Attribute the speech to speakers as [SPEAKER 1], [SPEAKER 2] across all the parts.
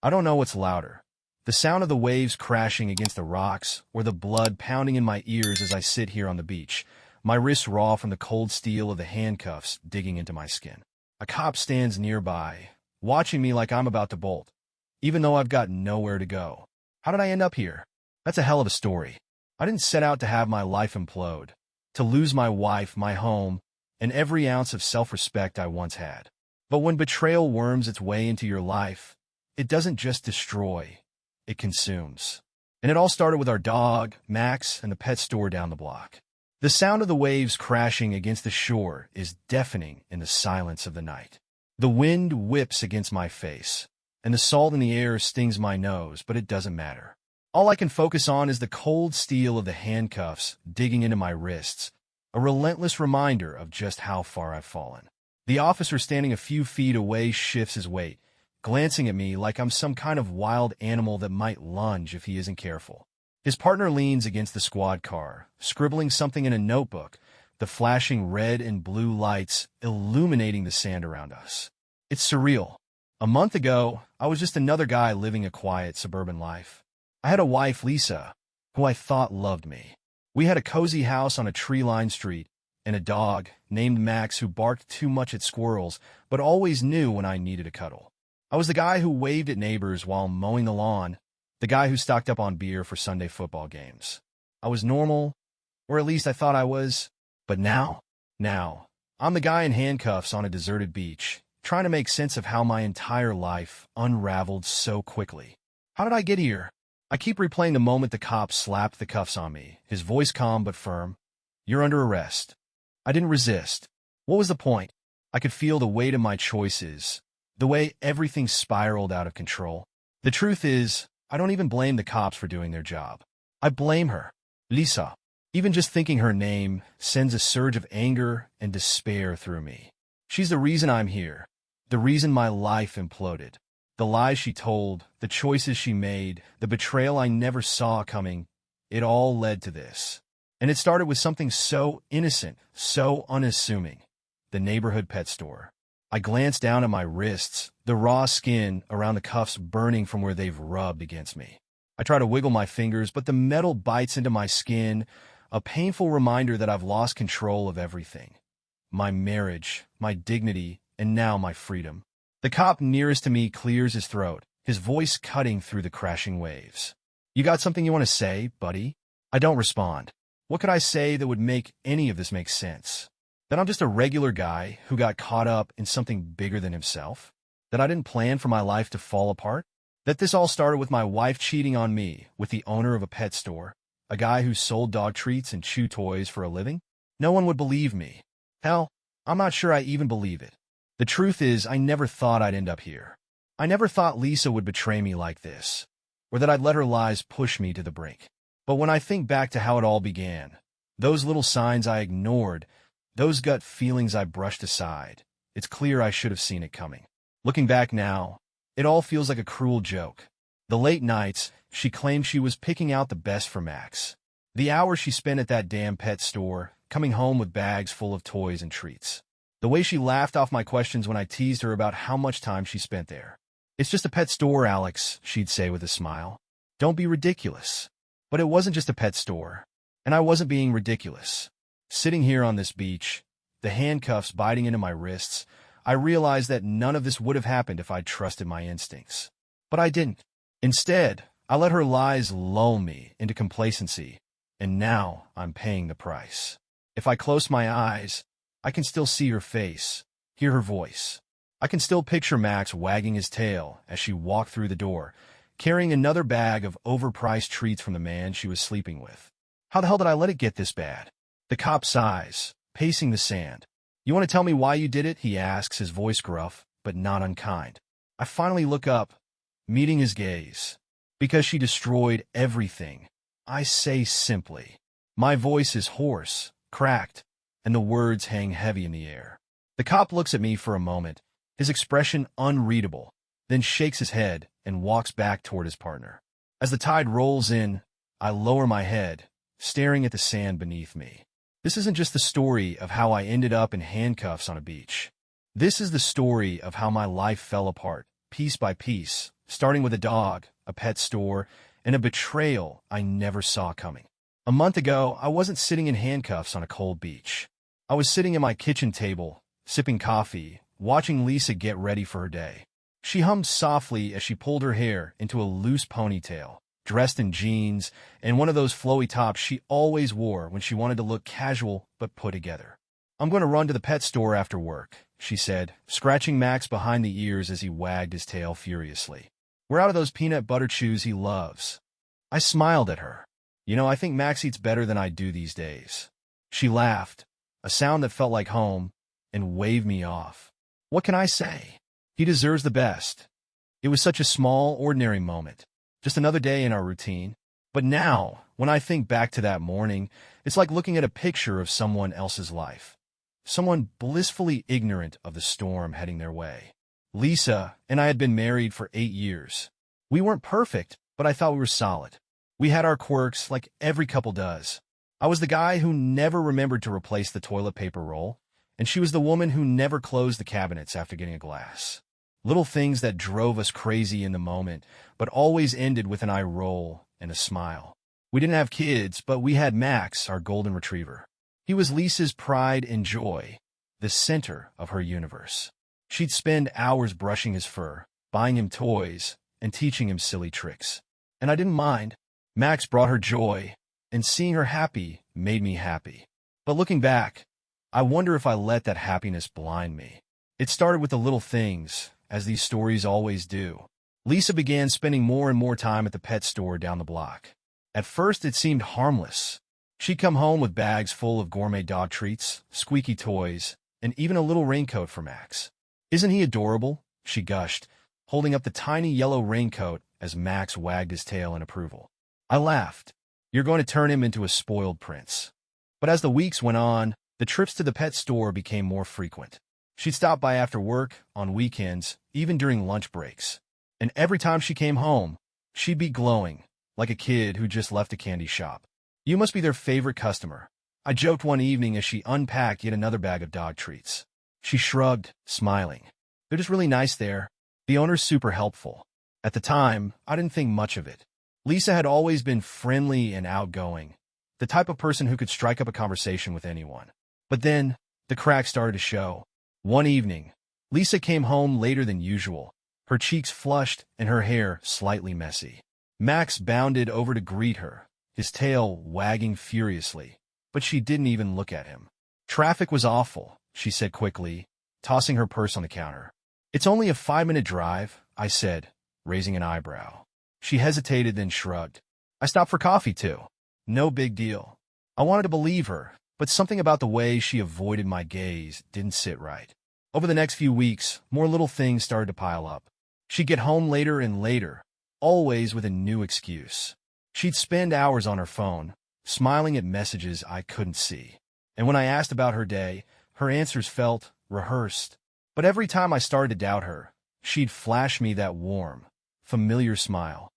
[SPEAKER 1] I don't know what's louder, the sound of the waves crashing against the rocks, or the blood pounding in my ears as I sit here on the beach, my wrists raw from the cold steel of the handcuffs digging into my skin. A cop stands nearby, watching me like I'm about to bolt, even though I've got nowhere to go. How did I end up here? That's a hell of a story. I didn't set out to have my life implode, to lose my wife, my home, and every ounce of self-respect I once had. But when betrayal worms its way into your life, it doesn't just destroy, it consumes. And it all started with our dog, Max, and the pet store down the block. The sound of the waves crashing against the shore is deafening in the silence of the night. The wind whips against my face, and the salt in the air stings my nose, but it doesn't matter. All I can focus on is the cold steel of the handcuffs digging into my wrists, a relentless reminder of just how far I've fallen. The officer standing a few feet away shifts his weight, glancing at me like I'm some kind of wild animal that might lunge if he isn't careful. His partner leans against the squad car, scribbling something in a notebook, the flashing red and blue lights illuminating the sand around us. It's surreal. A month ago, I was just another guy living a quiet suburban life. I had a wife, Lisa, who I thought loved me. We had a cozy house on a tree-lined street, and a dog named Max who barked too much at squirrels, but always knew when I needed a cuddle. I was the guy who waved at neighbors while mowing the lawn, the guy who stocked up on beer for Sunday football games. I was normal, or at least I thought I was. But now, I'm the guy in handcuffs on a deserted beach, trying to make sense of how my entire life unraveled so quickly. How did I get here? I keep replaying the moment the cop slapped the cuffs on me, his voice calm but firm. You're under arrest. I didn't resist. What was the point? I could feel the weight of my choices, the way everything spiraled out of control. The truth is, I don't even blame the cops for doing their job. I blame her, Lisa. Even just thinking her name sends a surge of anger and despair through me. She's the reason I'm here, the reason my life imploded. The lies she told, the choices she made, the betrayal I never saw coming, it all led to this. And it started with something so innocent, so unassuming, the neighborhood pet store. I glance down at my wrists, the raw skin around the cuffs burning from where they've rubbed against me. I try to wiggle my fingers, but the metal bites into my skin, a painful reminder that I've lost control of everything. My marriage, my dignity, and now my freedom. The cop nearest to me clears his throat, his voice cutting through the crashing waves. You got something you want to say, buddy? I don't respond. What could I say that would make any of this make sense? That I'm just a regular guy who got caught up in something bigger than himself? That I didn't plan for my life to fall apart? That this all started with my wife cheating on me with the owner of a pet store, a guy who sold dog treats and chew toys for a living? No one would believe me. Hell, I'm not sure I even believe it. The truth is, I never thought I'd end up here. I never thought Lisa would betray me like this, or that I'd let her lies push me to the brink. But when I think back to how it all began, those little signs I ignored, those gut feelings I brushed aside, it's clear I should have seen it coming. Looking back now, it all feels like a cruel joke. The late nights, she claimed she was picking out the best for Max. The hours she spent at that damn pet store, coming home with bags full of toys and treats. The way she laughed off my questions when I teased her about how much time she spent there. It's just a pet store, Alex, she'd say with a smile. Don't be ridiculous. But it wasn't just a pet store, and I wasn't being ridiculous. Sitting here on this beach, the handcuffs biting into my wrists, I realized that none of this would have happened if I'd trusted my instincts. But I didn't. Instead, I let her lies lull me into complacency, and now I'm paying the price. If I close my eyes, I can still see her face, hear her voice. I can still picture Max wagging his tail as she walked through the door, carrying another bag of overpriced treats from the man she was sleeping with. How the hell did I let it get this bad? The cop sighs, pacing the sand. You want to tell me why you did it? He asks, his voice gruff, but not unkind. I finally look up, meeting his gaze. Because she destroyed everything. I say simply. My voice is hoarse, cracked, and the words hang heavy in the air. The cop looks at me for a moment, his expression unreadable, then shakes his head and walks back toward his partner. As the tide rolls in, I lower my head, staring at the sand beneath me. This isn't just the story of how I ended up in handcuffs on a beach. This is the story of how my life fell apart, piece by piece, starting with a dog, a pet store, and a betrayal I never saw coming. A month ago, I wasn't sitting in handcuffs on a cold beach. I was sitting at my kitchen table, sipping coffee, watching Lisa get ready for her day. She hummed softly as she pulled her hair into a loose ponytail, dressed in jeans and one of those flowy tops she always wore when she wanted to look casual but put together. "I'm going to run to the pet store after work," she said, scratching Max behind the ears as he wagged his tail furiously. "We're out of those peanut butter chews he loves." I smiled at her. I think Max eats better than I do these days." She laughed, a sound that felt like home, and waved me off. What can I say? He deserves the best. It was such a small, ordinary moment, just another day in our routine. But now, when I think back to that morning, it's like looking at a picture of someone else's life. Someone blissfully ignorant of the storm heading their way. Lisa and I had been married for 8 years. We weren't perfect, but I thought we were solid. We had our quirks like every couple does. I was the guy who never remembered to replace the toilet paper roll, and she was the woman who never closed the cabinets after getting a glass. Little things that drove us crazy in the moment, but always ended with an eye roll and a smile. We didn't have kids, but we had Max, our golden retriever. He was Lisa's pride and joy, the center of her universe. She'd spend hours brushing his fur, buying him toys, and teaching him silly tricks. And I didn't mind. Max brought her joy, and seeing her happy made me happy. But looking back, I wonder if I let that happiness blind me. It started with the little things, as these stories always do. Lisa began spending more and more time at the pet store down the block. At first, it seemed harmless. She'd come home with bags full of gourmet dog treats, squeaky toys, and even a little raincoat for Max. "Isn't he adorable?" she gushed, holding up the tiny yellow raincoat as Max wagged his tail in approval. I laughed. "You're going to turn him into a spoiled prince." But as the weeks went on, the trips to the pet store became more frequent. She'd stop by after work, on weekends, even during lunch breaks. And every time she came home, she'd be glowing, like a kid who just left a candy shop. "You must be their favorite customer," I joked one evening as she unpacked yet another bag of dog treats. She shrugged, smiling. "They're just really nice there. The owner's super helpful." At the time, I didn't think much of it. Lisa had always been friendly and outgoing, the type of person who could strike up a conversation with anyone. But then, the cracks started to show. One evening, Lisa came home later than usual, her cheeks flushed and her hair slightly messy. Max bounded over to greet her, his tail wagging furiously, but she didn't even look at him. "Traffic was awful," she said quickly, tossing her purse on the counter. "It's only a 5-minute drive," I said, raising an eyebrow. She hesitated, then shrugged. "I stopped for coffee, too. No big deal." I wanted to believe her, but something about the way she avoided my gaze didn't sit right. Over the next few weeks, more little things started to pile up. She'd get home later and later, always with a new excuse. She'd spend hours on her phone, smiling at messages I couldn't see. And when I asked about her day, her answers felt rehearsed. But every time I started to doubt her, she'd flash me that warm, familiar smile.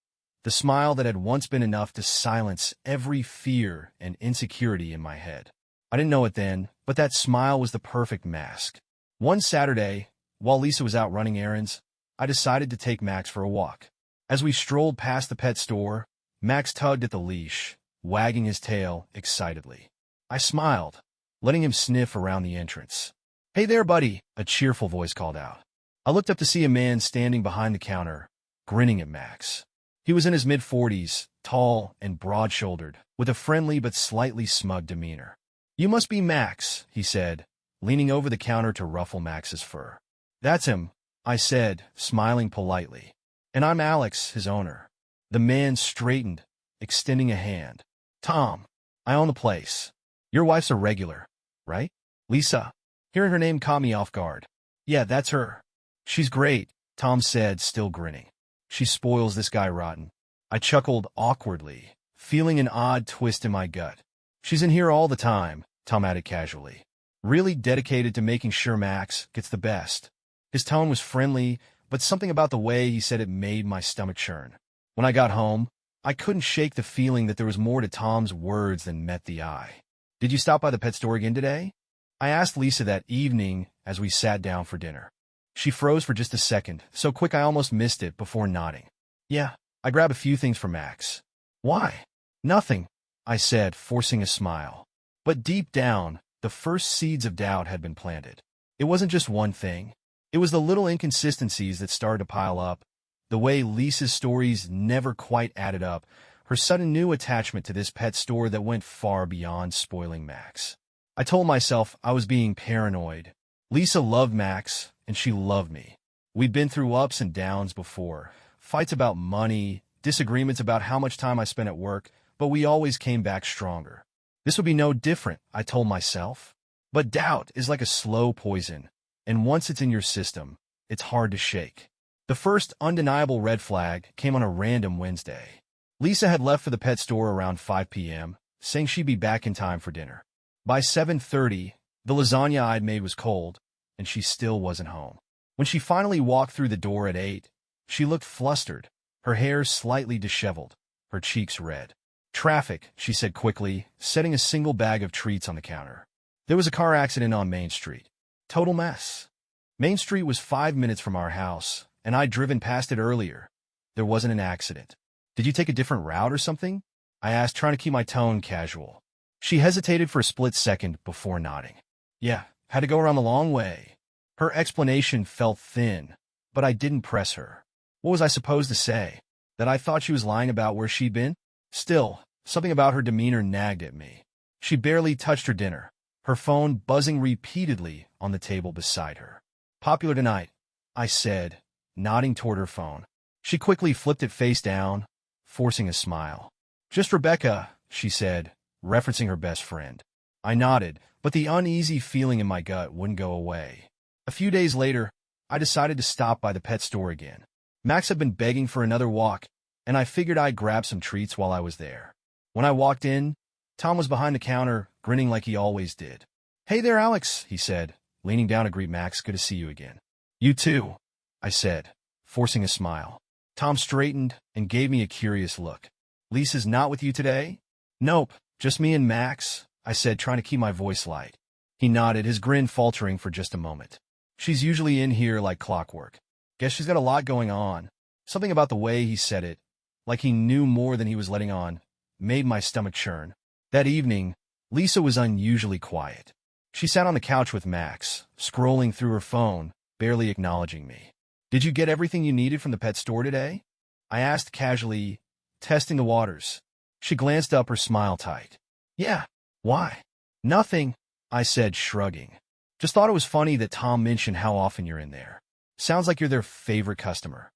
[SPEAKER 1] The smile that had once been enough to silence every fear and insecurity in my head. I didn't know it then, but that smile was the perfect mask. One Saturday, while Lisa was out running errands, I decided to take Max for a walk. As we strolled past the pet store, Max tugged at the leash, wagging his tail excitedly. I smiled, letting him sniff around the entrance. "Hey there, buddy," a cheerful voice called out. I looked up to see a man standing behind the counter, grinning at Max. He was in his mid-40s, tall and broad-shouldered, with a friendly but slightly smug demeanor. "You must be Max," he said, leaning over the counter to ruffle Max's fur. "That's him," I said, smiling politely. "And I'm Alex, his owner." The man straightened, extending a hand. "Tom, I own the place. Your wife's a regular, right?" "Lisa." Hearing her name caught me off guard. "Yeah, that's her." "She's great," Tom said, still grinning. "She spoils this guy rotten." I chuckled awkwardly, feeling an odd twist in my gut. "She's in here all the time," Tom added casually. Really dedicated to making sure Max gets the best. His tone was friendly, but something about the way he said it made my stomach churn. When I got home, I couldn't shake the feeling that there was more to Tom's words than met the eye. "Did you stop by the pet store again today?" I asked Lisa that evening as we sat down for dinner. She froze for just a second, so quick I almost missed it before nodding. Yeah, I grab a few things for Max. Why? Nothing, I said, forcing a smile. But deep down, the first seeds of doubt had been planted. It wasn't just one thing. It was the little inconsistencies that started to pile up, the way Lisa's stories never quite added up, her sudden new attachment to this pet store that went far beyond spoiling Max. I told myself I was being paranoid. Lisa loved Max, and she loved me. We'd been through ups and downs before, fights about money, disagreements about how much time I spent at work, but we always came back stronger. This would be no different, I told myself. But doubt is like a slow poison, and once it's in your system, it's hard to shake. The first undeniable red flag came on a random Wednesday. Lisa had left for the pet store around 5 p.m., saying she'd be back in time for dinner. By 7:30, the lasagna I'd made was cold, and she still wasn't home. When she finally walked through the door at 8, she looked flustered, her hair slightly disheveled, her cheeks red. Traffic, she said quickly, setting a single bag of treats on the counter. There was a car accident on Main Street. Total mess. Main Street was 5 minutes from our house, and I'd driven past it earlier. There wasn't an accident. Did you take a different route or something? I asked, trying to keep my tone casual. She hesitated for a split second before nodding. Yeah, had to go around the long way. Her explanation felt thin, but I didn't press her. What was I supposed to say? That I thought she was lying about where she'd been? Still, something about her demeanor nagged at me. She barely touched her dinner, her phone buzzing repeatedly on the table beside her. Popular tonight, I said, nodding toward her phone. She quickly flipped it face down, forcing a smile. Just Rebecca, she said, referencing her best friend. I nodded, but the uneasy feeling in my gut wouldn't go away. A few days later, I decided to stop by the pet store again. Max had been begging for another walk, and I figured I'd grab some treats while I was there. When I walked in, Tom was behind the counter, grinning like he always did. Hey there, Alex, he said, leaning down to greet Max. Good to see you again. You too, I said, forcing a smile. Tom straightened and gave me a curious look. Lisa's not with you today? Nope, just me and Max, I said, trying to keep my voice light. He nodded, his grin faltering for just a moment. She's usually in here like clockwork. Guess she's got a lot going on. Something about the way he said it, like he knew more than he was letting on, made my stomach churn. That evening, Lisa was unusually quiet. She sat on the couch with Max, scrolling through her phone, barely acknowledging me. Did you get everything you needed from the pet store today? I asked casually, testing the waters. She glanced up, her smile tight. Yeah. Why? Nothing, I said, shrugging. Just thought it was funny that Tom mentioned how often you're in there. Sounds like you're their favorite customer.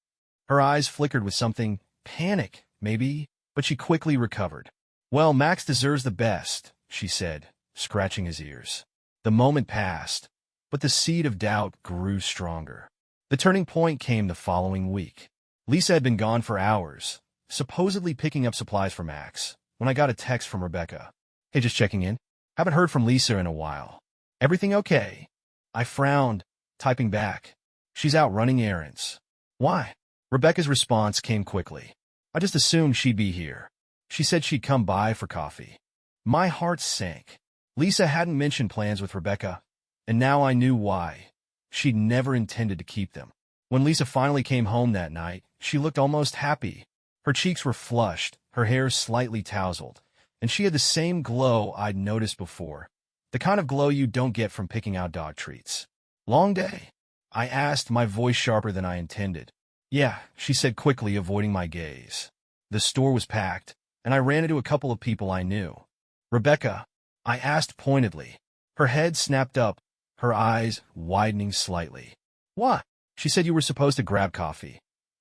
[SPEAKER 1] Her eyes flickered with something, panic, maybe, but she quickly recovered. Well, Max deserves the best, she said, scratching his ears. The moment passed, but the seed of doubt grew stronger. The turning point came the following week. Lisa had been gone for hours, supposedly picking up supplies for Max, when I got a text from Rebecca. Hey, just checking in. Haven't heard from Lisa in a while. Everything okay? I frowned, typing back. She's out running errands. Why? Rebecca's response came quickly. I just assumed she'd be here. She said she'd come by for coffee. My heart sank. Lisa hadn't mentioned plans with Rebecca, and now I knew why. She'd never intended to keep them. When Lisa finally came home that night, she looked almost happy. Her cheeks were flushed, her hair slightly tousled, and she had the same glow I'd noticed before, the kind of glow you don't get from picking out dog treats. Long day? I asked, my voice sharper than I intended. Yeah, she said quickly, avoiding my gaze. The store was packed, and I ran into a couple of people I knew. Rebecca, I asked pointedly. Her head snapped up, her eyes widening slightly. What? She said you were supposed to grab coffee.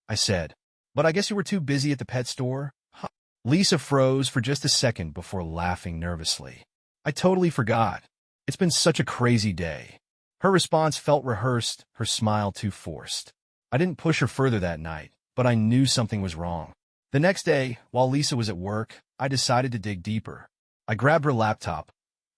[SPEAKER 1] I said, but I guess you were too busy at the pet store? Huh. Lisa froze for just a second before laughing nervously. I totally forgot. It's been such a crazy day. Her response felt rehearsed, her smile too forced. I didn't push her further that night, but I knew something was wrong. The next day, while Lisa was at work, I decided to dig deeper. I grabbed her laptop,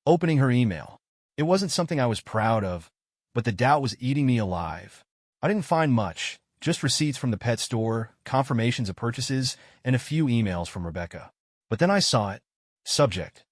[SPEAKER 1] opening her email. It wasn't something I was proud of, but the doubt was eating me alive. I didn't find much, just receipts from the pet store, confirmations of purchases, and a few emails from Rebecca. But then I saw it. Subject: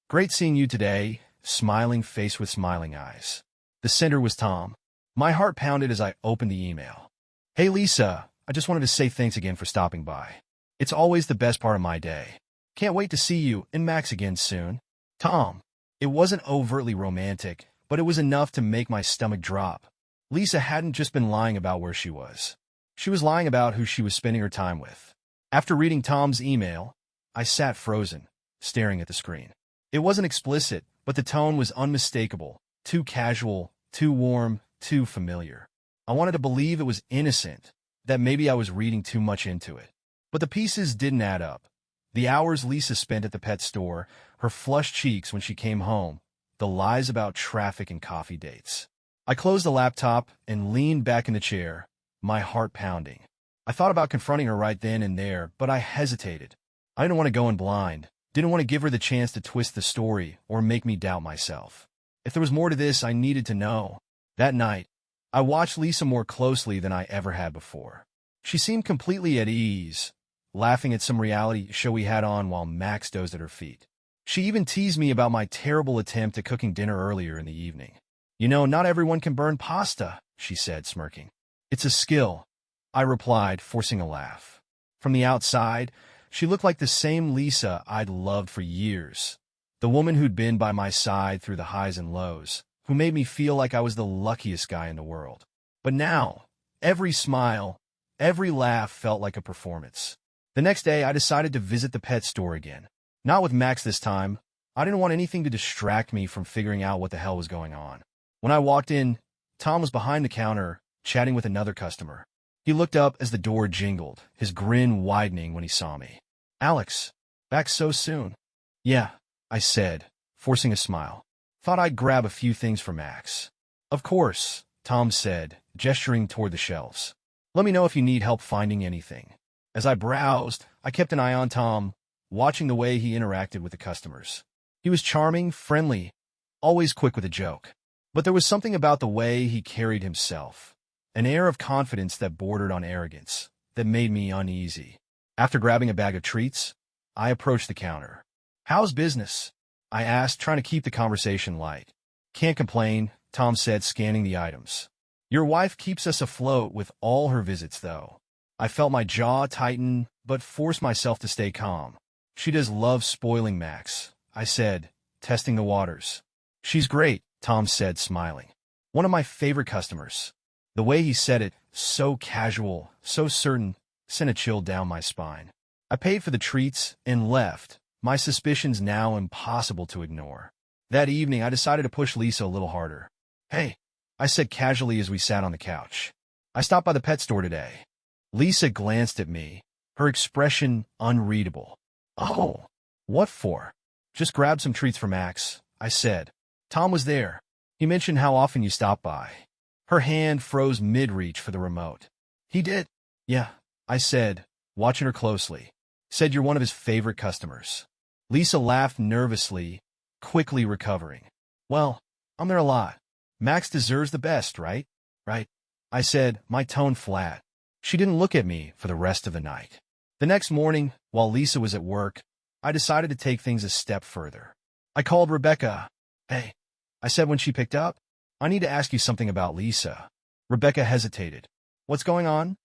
[SPEAKER 1] Great seeing you today, smiling face with smiling eyes. The sender was Tom. My heart pounded as I opened the email. Hey Lisa, I just wanted to say thanks again for stopping by. It's always the best part of my day. Can't wait to see you and Max again soon. Tom. It wasn't overtly romantic, but it was enough to make my stomach drop. Lisa hadn't just been lying about where she was. She was lying about who she was spending her time with. After reading Tom's email, I sat frozen, staring at the screen. It wasn't explicit, but the tone was unmistakable, too casual, too warm, too familiar. I wanted to believe it was innocent, that maybe I was reading too much into it. But the pieces didn't add up. The hours Lisa spent at the pet store, her flushed cheeks when she came home, the lies about traffic and coffee dates. I closed the laptop and leaned back in the chair, my heart pounding. I thought about confronting her right then and there, but I hesitated. I didn't want to go in blind, didn't want to give her the chance to twist the story or make me doubt myself. If there was more to this, I needed to know. That night, I watched Lisa more closely than I ever had before. She seemed completely at ease, laughing at some reality show we had on while Max dozed at her feet. She even teased me about my terrible attempt at cooking dinner earlier in the evening. You know, not everyone can burn pasta, she said, smirking. It's a skill, I replied, forcing a laugh. From the outside, she looked like the same Lisa I'd loved for years. The woman who'd been by my side through the highs and lows, who made me feel like I was the luckiest guy in the world. But now, every smile, every laugh felt like a performance. The next day, I decided to visit the pet store again. Not with Max this time. I didn't want anything to distract me from figuring out what the hell was going on. When I walked in, Tom was behind the counter, chatting with another customer. He looked up as the door jingled, his grin widening when he saw me. Alex, back so soon? Yeah, I said, forcing a smile. Thought I'd grab a few things for Max. Of course, Tom said, gesturing toward the shelves. Let me know if you need help finding anything. As I browsed, I kept an eye on Tom, watching the way he interacted with the customers. He was charming, friendly, always quick with a joke. But there was something about the way he carried himself, an air of confidence that bordered on arrogance, that made me uneasy. After grabbing a bag of treats, I approached the counter. How's business? I asked, trying to keep the conversation light. Can't complain, Tom said, scanning the items. Your wife keeps us afloat with all her visits, though. I felt my jaw tighten, but forced myself to stay calm. She does love spoiling Max, I said, testing the waters. She's great, Tom said, smiling. One of my favorite customers. The way he said it, so casual, so certain, sent a chill down my spine. I paid for the treats and left, my suspicions now impossible to ignore. That evening, I decided to push Lisa a little harder. Hey, I said casually as we sat on the couch. I stopped by the pet store today. Lisa glanced at me, her expression unreadable. Oh, what for? Just grab some treats for Max, I said. Tom was there. He mentioned how often you stop by. Her hand froze mid-reach for the remote. He did? Yeah, I said, watching her closely. Said you're one of his favorite customers. Lisa laughed nervously, quickly recovering. Well, I'm there a lot. Max deserves the best, right? Right? I said, my tone flat. She didn't look at me for the rest of the night. The next morning, while Lisa was at work, I decided to take things a step further. I called Rebecca. Hey, I said when she picked up, I need to ask you something about Lisa. Rebecca hesitated. What's going on?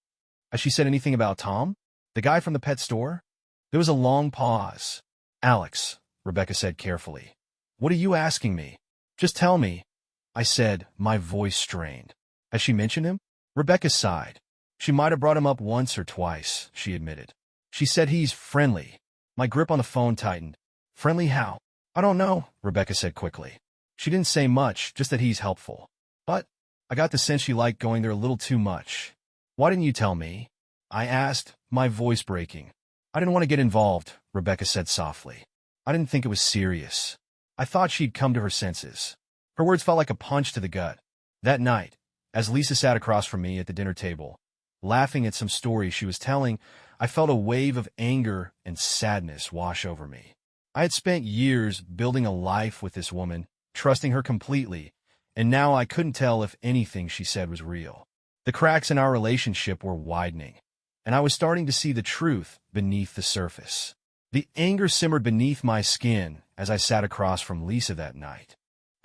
[SPEAKER 1] Has she said anything about Tom? The guy from the pet store? There was a long pause. Alex, Rebecca said carefully. What are you asking me? Just tell me, I said, my voice strained. Has she mentioned him? Rebecca sighed. She might have brought him up once or twice, she admitted. She said he's friendly. My grip on the phone tightened. Friendly how? I don't know, Rebecca said quickly. She didn't say much, just that he's helpful. But I got the sense she liked going there a little too much. Why didn't you tell me? I asked, my voice breaking. I didn't want to get involved, Rebecca said softly. I didn't think it was serious. I thought she'd come to her senses. Her words felt like a punch to the gut. That night, as Lisa sat across from me at the dinner table, laughing at some story she was telling, I felt a wave of anger and sadness wash over me. I had spent years building a life with this woman, trusting her completely, and now I couldn't tell if anything she said was real. The cracks in our relationship were widening, and I was starting to see the truth beneath the surface. The anger simmered beneath my skin as I sat across from Lisa that night.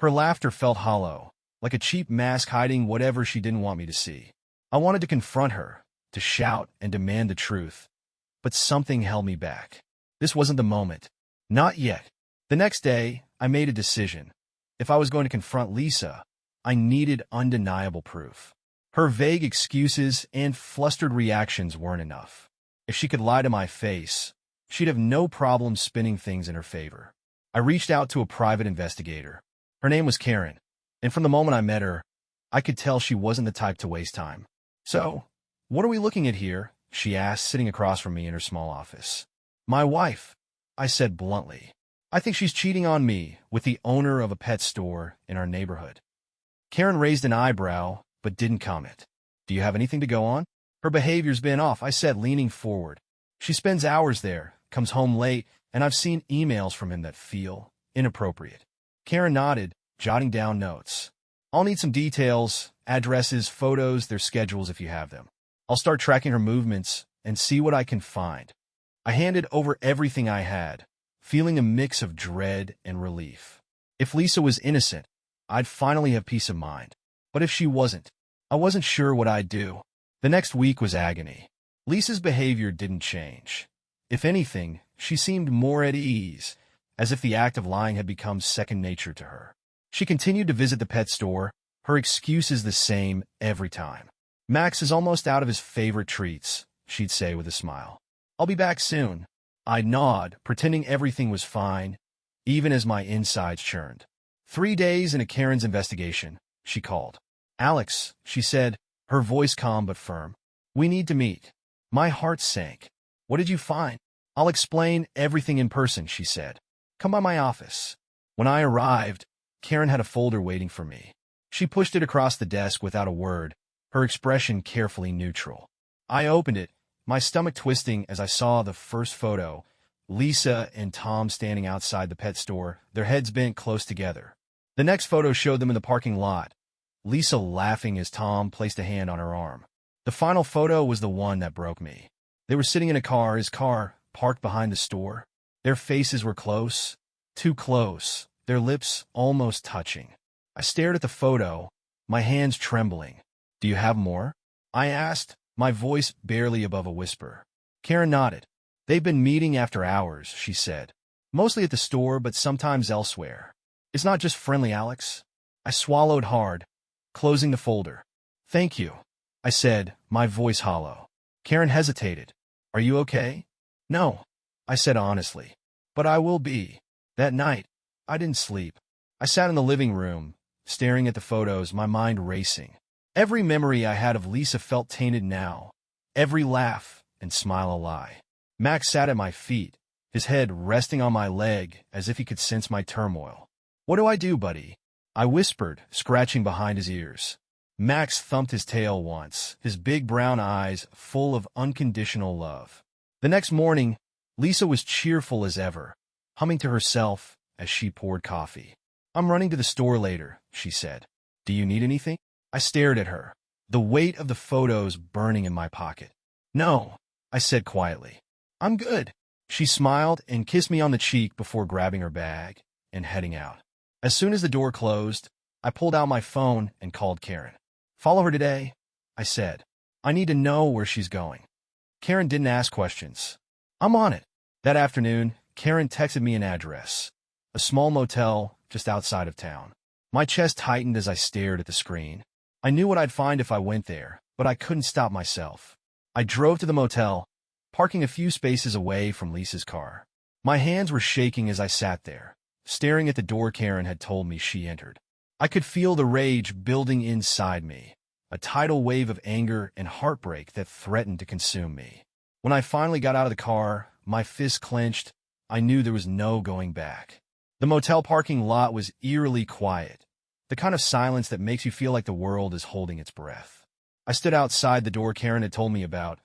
[SPEAKER 1] Her laughter felt hollow, like a cheap mask hiding whatever she didn't want me to see. I wanted to confront her, to shout and demand the truth, but something held me back. This wasn't the moment. Not yet. The next day, I made a decision. If I was going to confront Lisa, I needed undeniable proof. Her vague excuses and flustered reactions weren't enough. If she could lie to my face, she'd have no problem spinning things in her favor. I reached out to a private investigator. Her name was Karen, and from the moment I met her, I could tell she wasn't the type to waste time. "So, what are we looking at here?" she asked, sitting across from me in her small office. "My wife," I said bluntly. "I think she's cheating on me with the owner of a pet store in our neighborhood." Karen raised an eyebrow, but didn't comment. "Do you have anything to go on?" "Her behavior's been off," I said, leaning forward. "She spends hours there, comes home late, and I've seen emails from him that feel inappropriate." Karen nodded, jotting down notes. "I'll need some details, addresses, photos, their schedules if you have them. I'll start tracking her movements and see what I can find." I handed over everything I had, feeling a mix of dread and relief. If Lisa was innocent, I'd finally have peace of mind. But if she wasn't, I wasn't sure what I'd do. The next week was agony. Lisa's behavior didn't change. If anything, she seemed more at ease, as if the act of lying had become second nature to her. She continued to visit the pet store, her excuses the same every time. "Max is almost out of his favorite treats," she'd say with a smile. "I'll be back soon." I'd nod, pretending everything was fine, even as my insides churned. 3 days into Karen's investigation, she called. "Alex," she said, her voice calm but firm. "We need to meet." My heart sank. "What did you find?" "I'll explain everything in person," she said. "Come by my office." When I arrived, Karen had a folder waiting for me. She pushed it across the desk without a word, her expression carefully neutral. I opened it, my stomach twisting as I saw the first photo, Lisa and Tom standing outside the pet store, their heads bent close together. The next photo showed them in the parking lot, Lisa laughing as Tom placed a hand on her arm. The final photo was the one that broke me. They were sitting in a car, his car parked behind the store. Their faces were close, too close, their lips almost touching. I stared at the photo, my hands trembling. "Do you have more?" I asked, my voice barely above a whisper. Karen nodded. "They've been meeting after hours," she said. "Mostly at the store, but sometimes elsewhere. It's not just friendly, Alex." I swallowed hard, closing the folder. "Thank you," I said, my voice hollow. Karen hesitated. "Are you okay?" "No," I said honestly. "But I will be." That night, I didn't sleep. I sat in the living room, staring at the photos, my mind racing. Every memory I had of Lisa felt tainted now, every laugh and smile a lie. Max sat at my feet, his head resting on my leg as if he could sense my turmoil. "What do I do, buddy?" I whispered, scratching behind his ears. Max thumped his tail once, his big brown eyes full of unconditional love. The next morning, Lisa was cheerful as ever, humming to herself as she poured coffee. "I'm running to the store later," she said. "Do you need anything?" I stared at her, the weight of the photos burning in my pocket. "No," I said quietly. "I'm good." She smiled and kissed me on the cheek before grabbing her bag and heading out. As soon as the door closed, I pulled out my phone and called Karen. "Follow her today," I said. "I need to know where she's going." Karen didn't ask questions. "I'm on it." That afternoon, Karen texted me an address, a small motel just outside of town. My chest tightened as I stared at the screen. I knew what I'd find if I went there, but I couldn't stop myself. I drove to the motel, parking a few spaces away from Lisa's car. My hands were shaking as I sat there, staring at the door Karen had told me she entered. I could feel the rage building inside me, a tidal wave of anger and heartbreak that threatened to consume me. When I finally got out of the car, my fists clenched, I knew there was no going back. The motel parking lot was eerily quiet, the kind of silence that makes you feel like the world is holding its breath. I stood outside the door Karen had told me about,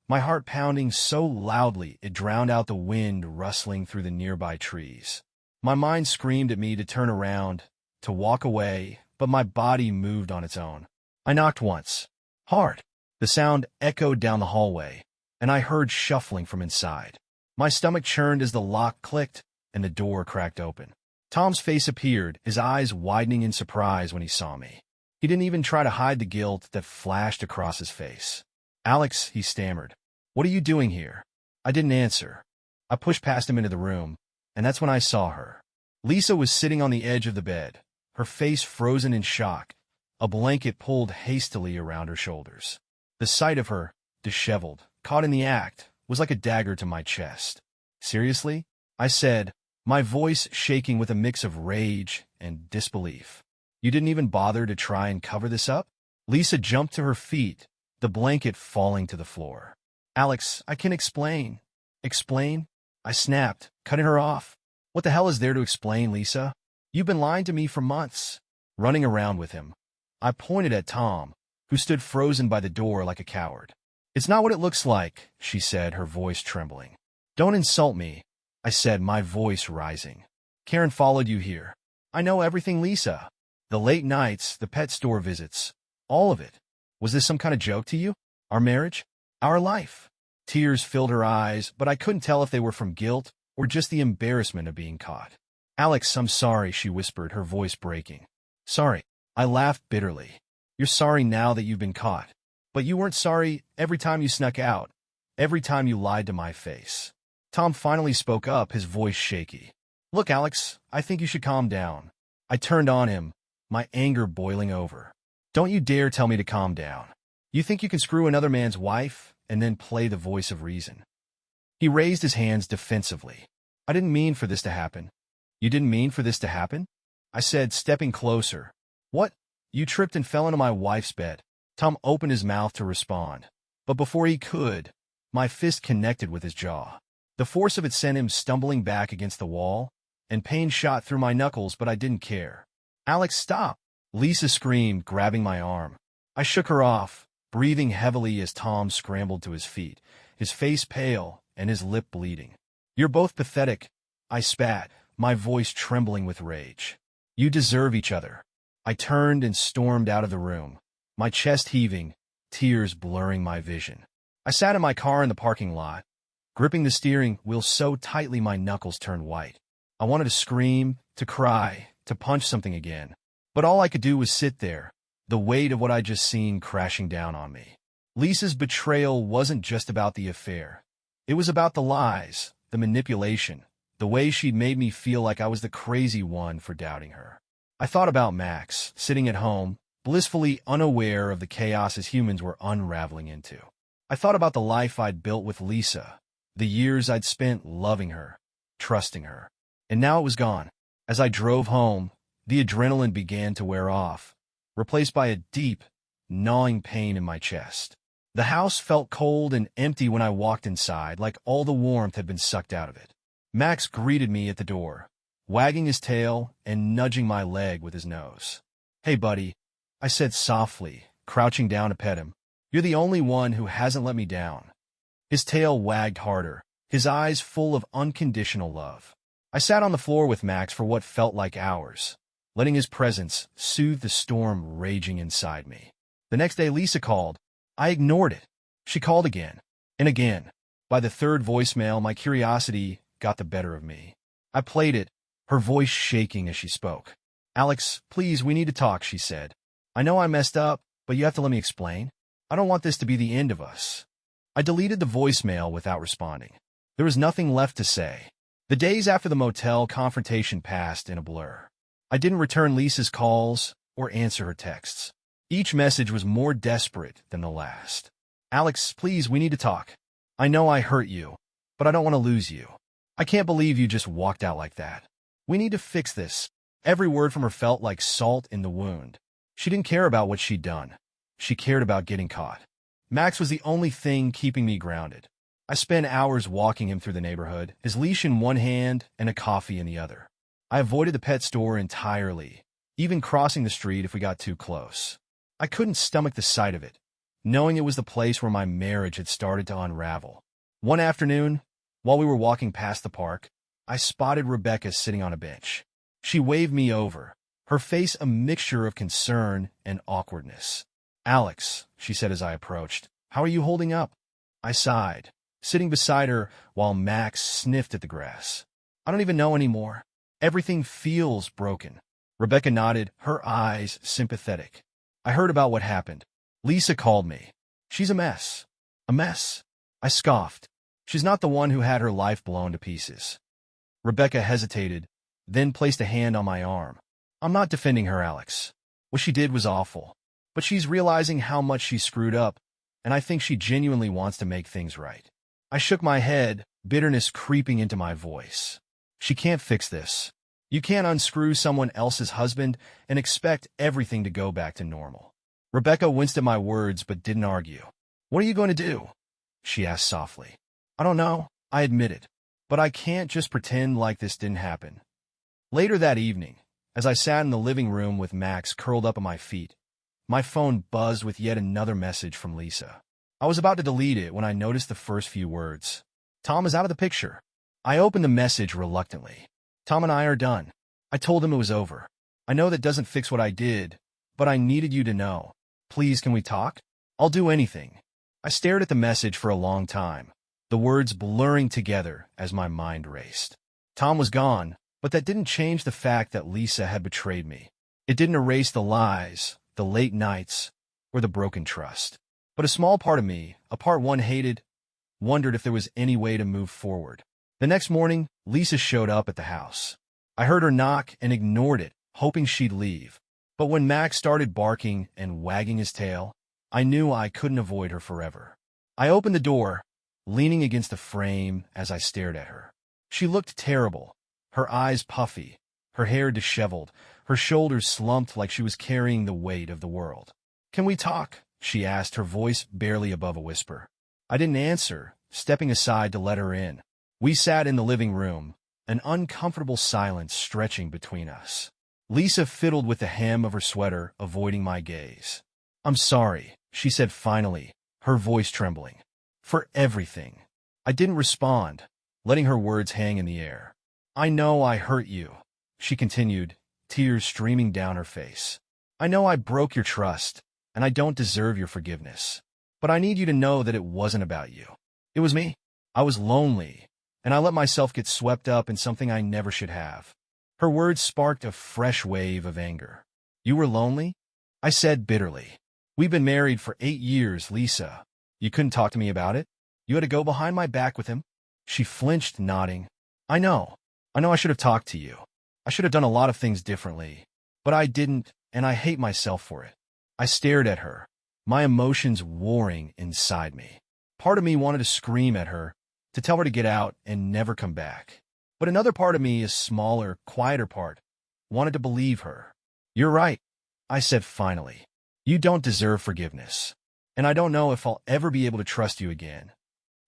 [SPEAKER 1] my heart pounding so loudly it drowned out the wind rustling through the nearby trees. My mind screamed at me to turn around, to walk away, but my body moved on its own. I knocked once. Hard. The sound echoed down the hallway, and I heard shuffling from inside. My stomach churned as the lock clicked and the door cracked open. Tom's face appeared, his eyes widening in surprise when he saw me. He didn't even try to hide the guilt that flashed across his face. "Alex," he stammered, "what are you doing here?" I didn't answer. I pushed past him into the room, and that's when I saw her. Lisa was sitting on the edge of the bed, her face frozen in shock, a blanket pulled hastily around her shoulders. The sight of her, disheveled, caught in the act, was like a dagger to my chest. "Seriously?" I said, my voice shaking with a mix of rage and disbelief. "You didn't even bother to try and cover this up?" Lisa jumped to her feet, the blanket falling to the floor. "Alex, I can explain." "Explain?" I snapped, cutting her off. "What the hell is there to explain, Lisa? You've been lying to me for months." Running around with him, I pointed at Tom, who stood frozen by the door like a coward. "It's not what it looks like," she said, her voice trembling. "Don't insult me," I said, my voice rising. "Karen followed you here. I know everything, Lisa. The late nights, the pet store visits, all of it. Was this some kind of joke to you? Our marriage? Our life?" Tears filled her eyes, but I couldn't tell if they were from guilt or just the embarrassment of being caught. "Alex, I'm sorry," she whispered, her voice breaking. "Sorry." I laughed bitterly. "You're sorry now that you've been caught. But you weren't sorry every time you snuck out, every time you lied to my face." Tom finally spoke up, his voice shaky. "Look, Alex, I think you should calm down." I turned on him, my anger boiling over. "Don't you dare tell me to calm down. You think you can screw another man's wife and then play the voice of reason?" He raised his hands defensively. "I didn't mean for this to happen." "You didn't mean for this to happen?" I said, stepping closer. "What? You tripped and fell into my wife's bed." Tom opened his mouth to respond, but before he could, my fist connected with his jaw. The force of it sent him stumbling back against the wall, and pain shot through my knuckles, but I didn't care. "Alex, stop!" Lisa screamed, grabbing my arm. I shook her off, breathing heavily as Tom scrambled to his feet, his face pale and his lip bleeding. "You're both pathetic," I spat, my voice trembling with rage. "You deserve each other." I turned and stormed out of the room, my chest heaving, tears blurring my vision. I sat in my car in the parking lot, gripping the steering wheel so tightly my knuckles turned white. I wanted to scream, to cry, to punch something again. But all I could do was sit there, the weight of what I'd just seen crashing down on me. Lisa's betrayal wasn't just about the affair. It was about the lies, the manipulation, the way she'd made me feel like I was the crazy one for doubting her. I thought about Max, sitting at home, blissfully unaware of the chaos his humans were unraveling into. I thought about the life I'd built with Lisa, the years I'd spent loving her, trusting her. And now it was gone. As I drove home, the adrenaline began to wear off, replaced by a deep, gnawing pain in my chest. The house felt cold and empty when I walked inside, like all the warmth had been sucked out of it. Max greeted me at the door, wagging his tail and nudging my leg with his nose. "Hey, buddy," I said softly, crouching down to pet him. "You're the only one who hasn't let me down." His tail wagged harder, his eyes full of unconditional love. I sat on the floor with Max for what felt like hours, letting his presence soothe the storm raging inside me. The next day, Lisa called. I ignored it. She called again, and again. By the third voicemail, my curiosity got the better of me. I played it, her voice shaking as she spoke. "Alex, please, we need to talk," she said. "I know I messed up, but you have to let me explain. I don't want this to be the end of us." I deleted the voicemail without responding. There was nothing left to say. The days after the motel confrontation passed in a blur. I didn't return Lisa's calls or answer her texts. Each message was more desperate than the last. "Alex, please, we need to talk. I know I hurt you, but I don't want to lose you. I can't believe you just walked out like that. We need to fix this." Every word from her felt like salt in the wound. She didn't care about what she'd done. She cared about getting caught. Max was the only thing keeping me grounded. I spent hours walking him through the neighborhood, his leash in one hand and a coffee in the other. I avoided the pet store entirely, even crossing the street if we got too close. I couldn't stomach the sight of it, knowing it was the place where my marriage had started to unravel. One afternoon, while we were walking past the park, I spotted Rebecca sitting on a bench. She waved me over, her face a mixture of concern and awkwardness. "Alex," she said as I approached, "how are you holding up?" I sighed, sitting beside her while Max sniffed at the grass. "I don't even know anymore. Everything feels broken." Rebecca nodded, her eyes sympathetic. I heard about what happened. Lisa called me. She's a mess. A mess. I scoffed. She's not the one who had her life blown to pieces. Rebecca hesitated, then placed a hand on my arm. I'm not defending her, Alex. What she did was awful. But she's realizing how much she screwed up, and I think she genuinely wants to make things right. I shook my head, bitterness creeping into my voice. She can't fix this. You can't unscrew someone else's husband and expect everything to go back to normal. Rebecca winced at my words but didn't argue. What are you going to do? She asked softly. I don't know, I admitted. But I can't just pretend like this didn't happen. Later that evening, as I sat in the living room with Max curled up at my feet, my phone buzzed with yet another message from Lisa. I was about to delete it when I noticed the first few words. Tom is out of the picture. I opened the message reluctantly. Tom and I are done. I told him it was over. I know that doesn't fix what I did, but I needed you to know. Please, can we talk? I'll do anything. I stared at the message for a long time, the words blurring together as my mind raced. Tom was gone, but that didn't change the fact that Lisa had betrayed me. It didn't erase the lies, the late nights, or the broken trust. But a small part of me, a part one hated, wondered if there was any way to move forward. The next morning, Lisa showed up at the house. I heard her knock and ignored it, hoping she'd leave. But when Max started barking and wagging his tail, I knew I couldn't avoid her forever. I opened the door, leaning against the frame as I stared at her. She looked terrible, her eyes puffy, her hair disheveled, her shoulders slumped like she was carrying the weight of the world. Can we talk? She asked, her voice barely above a whisper. I didn't answer, stepping aside to let her in. We sat in the living room, an uncomfortable silence stretching between us. Lisa fiddled with the hem of her sweater, avoiding my gaze. I'm sorry, she said finally, her voice trembling. For everything. I didn't respond, letting her words hang in the air. I know I hurt you, she continued, tears streaming down her face. I know I broke your trust, and I don't deserve your forgiveness. But I need you to know that it wasn't about you. It was me. I was lonely, and I let myself get swept up in something I never should have. Her words sparked a fresh wave of anger. You were lonely? I said bitterly. We've been married for 8 years, Lisa. You couldn't talk to me about it? You had to go behind my back with him? She flinched, nodding. I know I should have talked to you. I should have done a lot of things differently. But I didn't, and I hate myself for it. I stared at her, my emotions warring inside me. Part of me wanted to scream at her, to tell her to get out and never come back. But another part of me, a smaller, quieter part, wanted to believe her. You're right, I said finally. You don't deserve forgiveness. And I don't know if I'll ever be able to trust you again.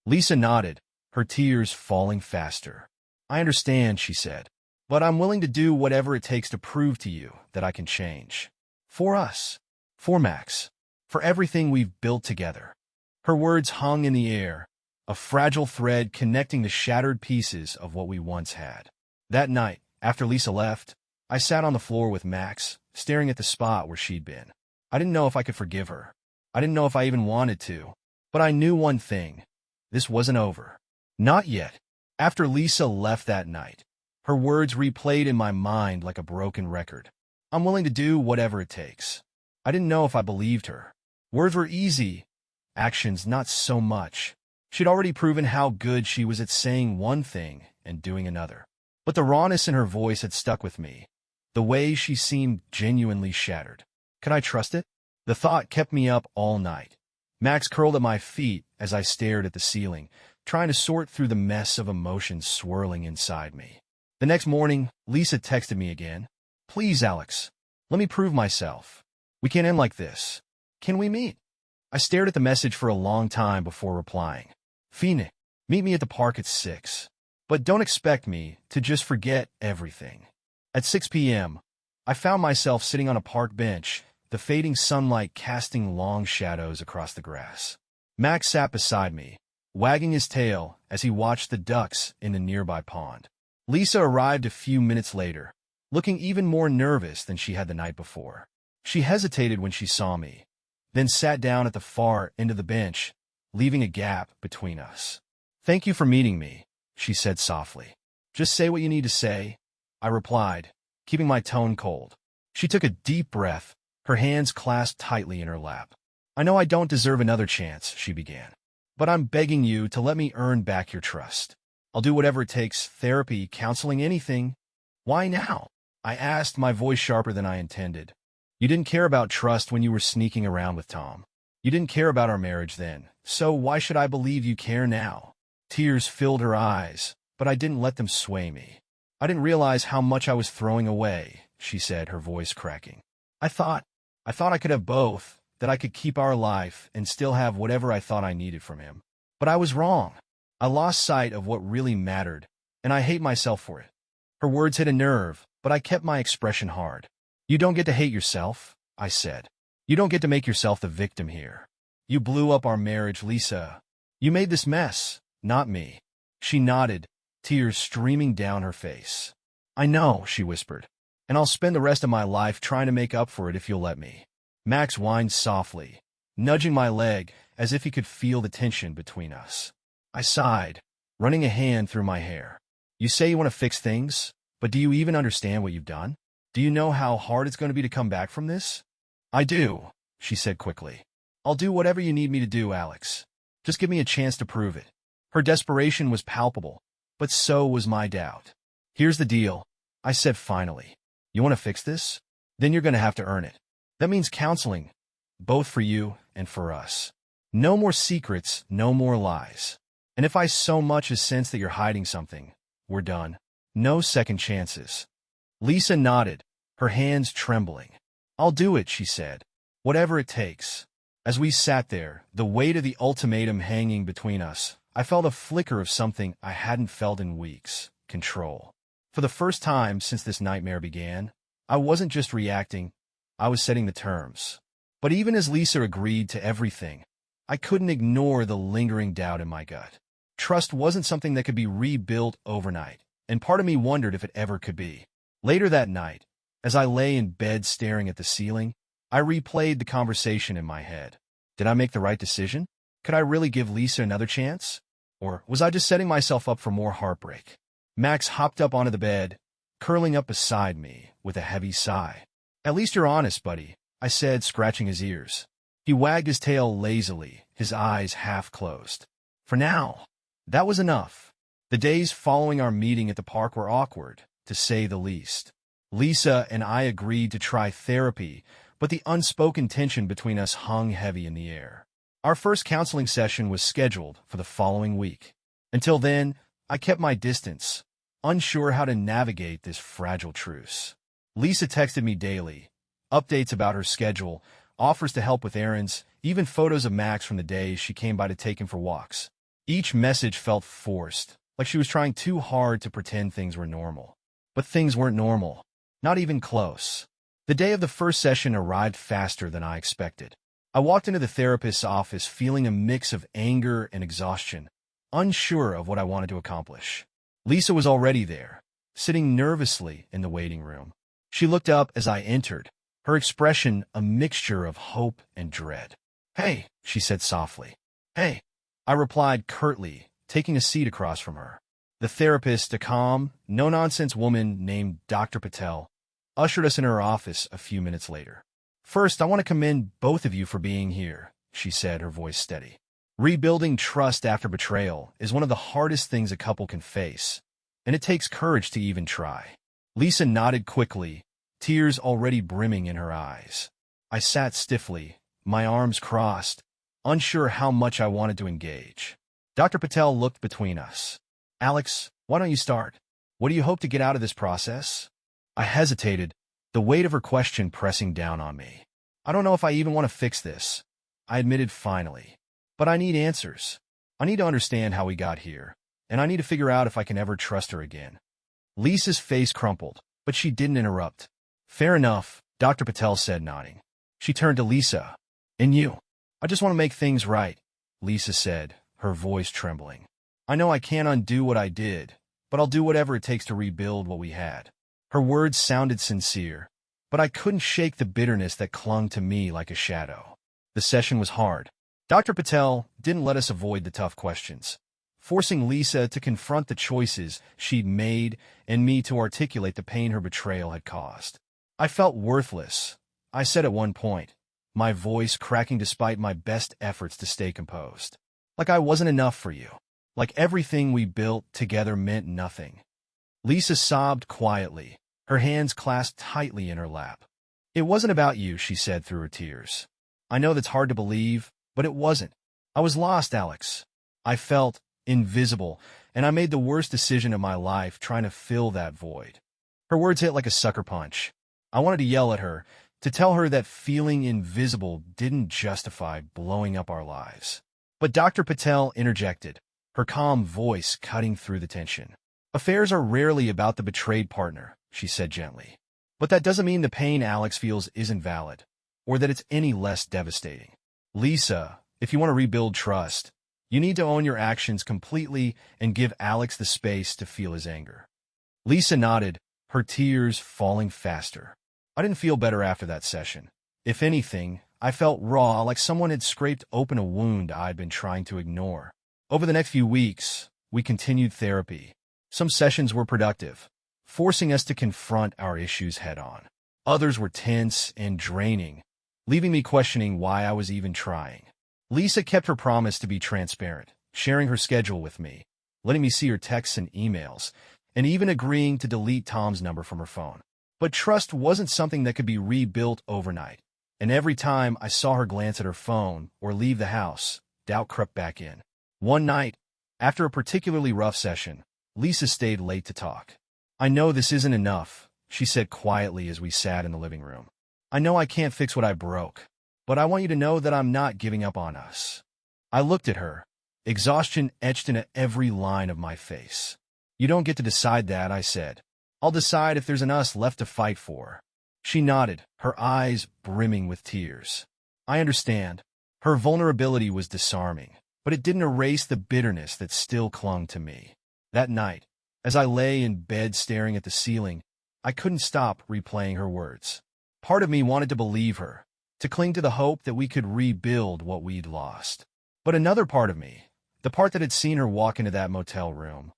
[SPEAKER 1] Lisa nodded, her tears falling faster. I understand, she said. But I'm willing to do whatever it takes to prove to you that I can change. For us. For Max. For everything we've built together. Her words hung in the air, a fragile thread connecting the shattered pieces of what we once had. That night, after Lisa left, I sat on the floor with Max, staring at the spot where she'd been. I didn't know if I could forgive her. I didn't know if I even wanted to. But I knew one thing. This wasn't over. Not yet. After Lisa left that night, her words replayed in my mind like a broken record. I'm willing to do whatever it takes. I didn't know if I believed her. Words were easy. Actions not so much. She'd already proven how good she was at saying one thing and doing another. But the rawness in her voice had stuck with me. The way she seemed genuinely shattered. Could I trust it? The thought kept me up all night. Max curled at my feet as I stared at the ceiling, trying to sort through the mess of emotions swirling inside me. The next morning, Lisa texted me again. Please, Alex, let me prove myself. We can't end like this. Can we meet? I stared at the message for a long time before replying. Phoenix, meet me at the park at 6. But don't expect me to just forget everything. At 6 p.m., I found myself sitting on a park bench, the fading sunlight casting long shadows across the grass. Max sat beside me, wagging his tail as he watched the ducks in the nearby pond. Lisa arrived a few minutes later, looking even more nervous than she had the night before. She hesitated when she saw me, then sat down at the far end of the bench, leaving a gap between us. Thank you for meeting me, she said softly. Just say what you need to say, I replied, keeping my tone cold. She took a deep breath, her hands clasped tightly in her lap. "I know I don't deserve another chance," she began. "But I'm begging you to let me earn back your trust. I'll do whatever it takes, therapy, counseling, anything." "Why now?" I asked, my voice sharper than I intended. "You didn't care about trust when you were sneaking around with Tom. You didn't care about our marriage then, so why should I believe you care now?" Tears filled her eyes, but I didn't let them sway me. "I didn't realize how much I was throwing away," she said, her voice cracking. I thought I could have both, that I could keep our life and still have whatever I thought I needed from him. But I was wrong. I lost sight of what really mattered, and I hate myself for it." Her words hit a nerve, but I kept my expression hard. "You don't get to hate yourself," I said. "You don't get to make yourself the victim here. You blew up our marriage, Lisa. You made this mess, not me." She nodded, tears streaming down her face. "I know," she whispered, "and I'll spend the rest of my life trying to make up for it if you'll let me." Max whined softly, nudging my leg as if he could feel the tension between us. I sighed, running a hand through my hair. "You say you want to fix things, but do you even understand what you've done? Do you know how hard it's going to be to come back from this?" "I do," she said quickly. "I'll do whatever you need me to do, Alex. Just give me a chance to prove it." Her desperation was palpable, but so was my doubt. "Here's the deal," I said finally. "You want to fix this? Then you're going to have to earn it. That means counseling, both for you and for us. No more secrets, no more lies. And if I so much as sense that you're hiding something, we're done. No second chances." Lisa nodded, her hands trembling. "I'll do it," she said. "Whatever it takes." As we sat there, the weight of the ultimatum hanging between us, I felt a flicker of something I hadn't felt in weeks: control. For the first time since this nightmare began, I wasn't just reacting, I was setting the terms. But even as Lisa agreed to everything, I couldn't ignore the lingering doubt in my gut. Trust wasn't something that could be rebuilt overnight, and part of me wondered if it ever could be. Later that night, as I lay in bed staring at the ceiling, I replayed the conversation in my head. Did I make the right decision? Could I really give Lisa another chance? Or was I just setting myself up for more heartbreak? Max hopped up onto the bed, curling up beside me with a heavy sigh. "At least you're honest, buddy," I said, scratching his ears. He wagged his tail lazily, his eyes half closed. For now, that was enough. The days following our meeting at the park were awkward, to say the least. Lisa and I agreed to try therapy, but the unspoken tension between us hung heavy in the air. Our first counseling session was scheduled for the following week. Until then, I kept my distance, unsure how to navigate this fragile truce. Lisa texted me daily, updates about her schedule, offers to help with errands, even photos of Max from the days she came by to take him for walks. Each message felt forced, like she was trying too hard to pretend things were normal. But things weren't normal, not even close. The day of the first session arrived faster than I expected. I walked into the therapist's office feeling a mix of anger and exhaustion, unsure of what I wanted to accomplish. Lisa was already there, sitting nervously in the waiting room. She looked up as I entered, her expression a mixture of hope and dread. "Hey," she said softly. "Hey," I replied curtly, taking a seat across from her. The therapist, a calm, no-nonsense woman named Dr. Patel, ushered us in her office a few minutes later. "First, I want to commend both of you for being here," she said, her voice steady. "Rebuilding trust after betrayal is one of the hardest things a couple can face, and it takes courage to even try." Lisa nodded quickly, tears already brimming in her eyes. I sat stiffly, my arms crossed, unsure how much I wanted to engage. Dr. Patel looked between us. "Alex, why don't you start? What do you hope to get out of this process?" I hesitated, the weight of her question pressing down on me. "I don't know if I even want to fix this," I admitted finally. "But I need answers. I need to understand how we got here, and I need to figure out if I can ever trust her again." Lisa's face crumpled, but she didn't interrupt. "Fair enough," Dr. Patel said, nodding. She turned to Lisa. "And you?" "I just want to make things right," Lisa said, her voice trembling. "I know I can't undo what I did, but I'll do whatever it takes to rebuild what we had." Her words sounded sincere, but I couldn't shake the bitterness that clung to me like a shadow. The session was hard. Dr. Patel didn't let us avoid the tough questions, forcing Lisa to confront the choices she'd made and me to articulate the pain her betrayal had caused. I felt worthless, I said at one point, my voice cracking despite my best efforts to stay composed. Like I wasn't enough for you. Like everything we built together meant nothing. Lisa sobbed quietly, her hands clasped tightly in her lap. It wasn't about you, she said through her tears. I know that's hard to believe, but it wasn't. I was lost, Alex. I felt invisible, and I made the worst decision of my life trying to fill that void. Her words hit like a sucker punch. I wanted to yell at her, to tell her that feeling invisible didn't justify blowing up our lives. But Dr. Patel interjected, her calm voice cutting through the tension. Affairs are rarely about the betrayed partner, she said gently. But that doesn't mean the pain Alex feels isn't valid, or that it's any less devastating. Lisa, if you want to rebuild trust, you need to own your actions completely and give Alex the space to feel his anger. Lisa nodded, her tears falling faster. I didn't feel better after that session. If anything, I felt raw, like someone had scraped open a wound I'd been trying to ignore. Over the next few weeks, we continued therapy. Some sessions were productive, forcing us to confront our issues head-on. Others were tense and draining, leaving me questioning why I was even trying. Lisa kept her promise to be transparent, sharing her schedule with me, letting me see her texts and emails, and even agreeing to delete Tom's number from her phone. But trust wasn't something that could be rebuilt overnight, and every time I saw her glance at her phone or leave the house, doubt crept back in. One night, after a particularly rough session, Lisa stayed late to talk. I know this isn't enough, she said quietly as we sat in the living room. I know I can't fix what I broke, but I want you to know that I'm not giving up on us. I looked at her, exhaustion etched into every line of my face. You don't get to decide that, I said. I'll decide if there's an us left to fight for. She nodded, her eyes brimming with tears. I understand. Her vulnerability was disarming, but it didn't erase the bitterness that still clung to me. That night, as I lay in bed staring at the ceiling, I couldn't stop replaying her words. Part of me wanted to believe her, to cling to the hope that we could rebuild what we'd lost. But another part of me, the part that had seen her walk into that motel room,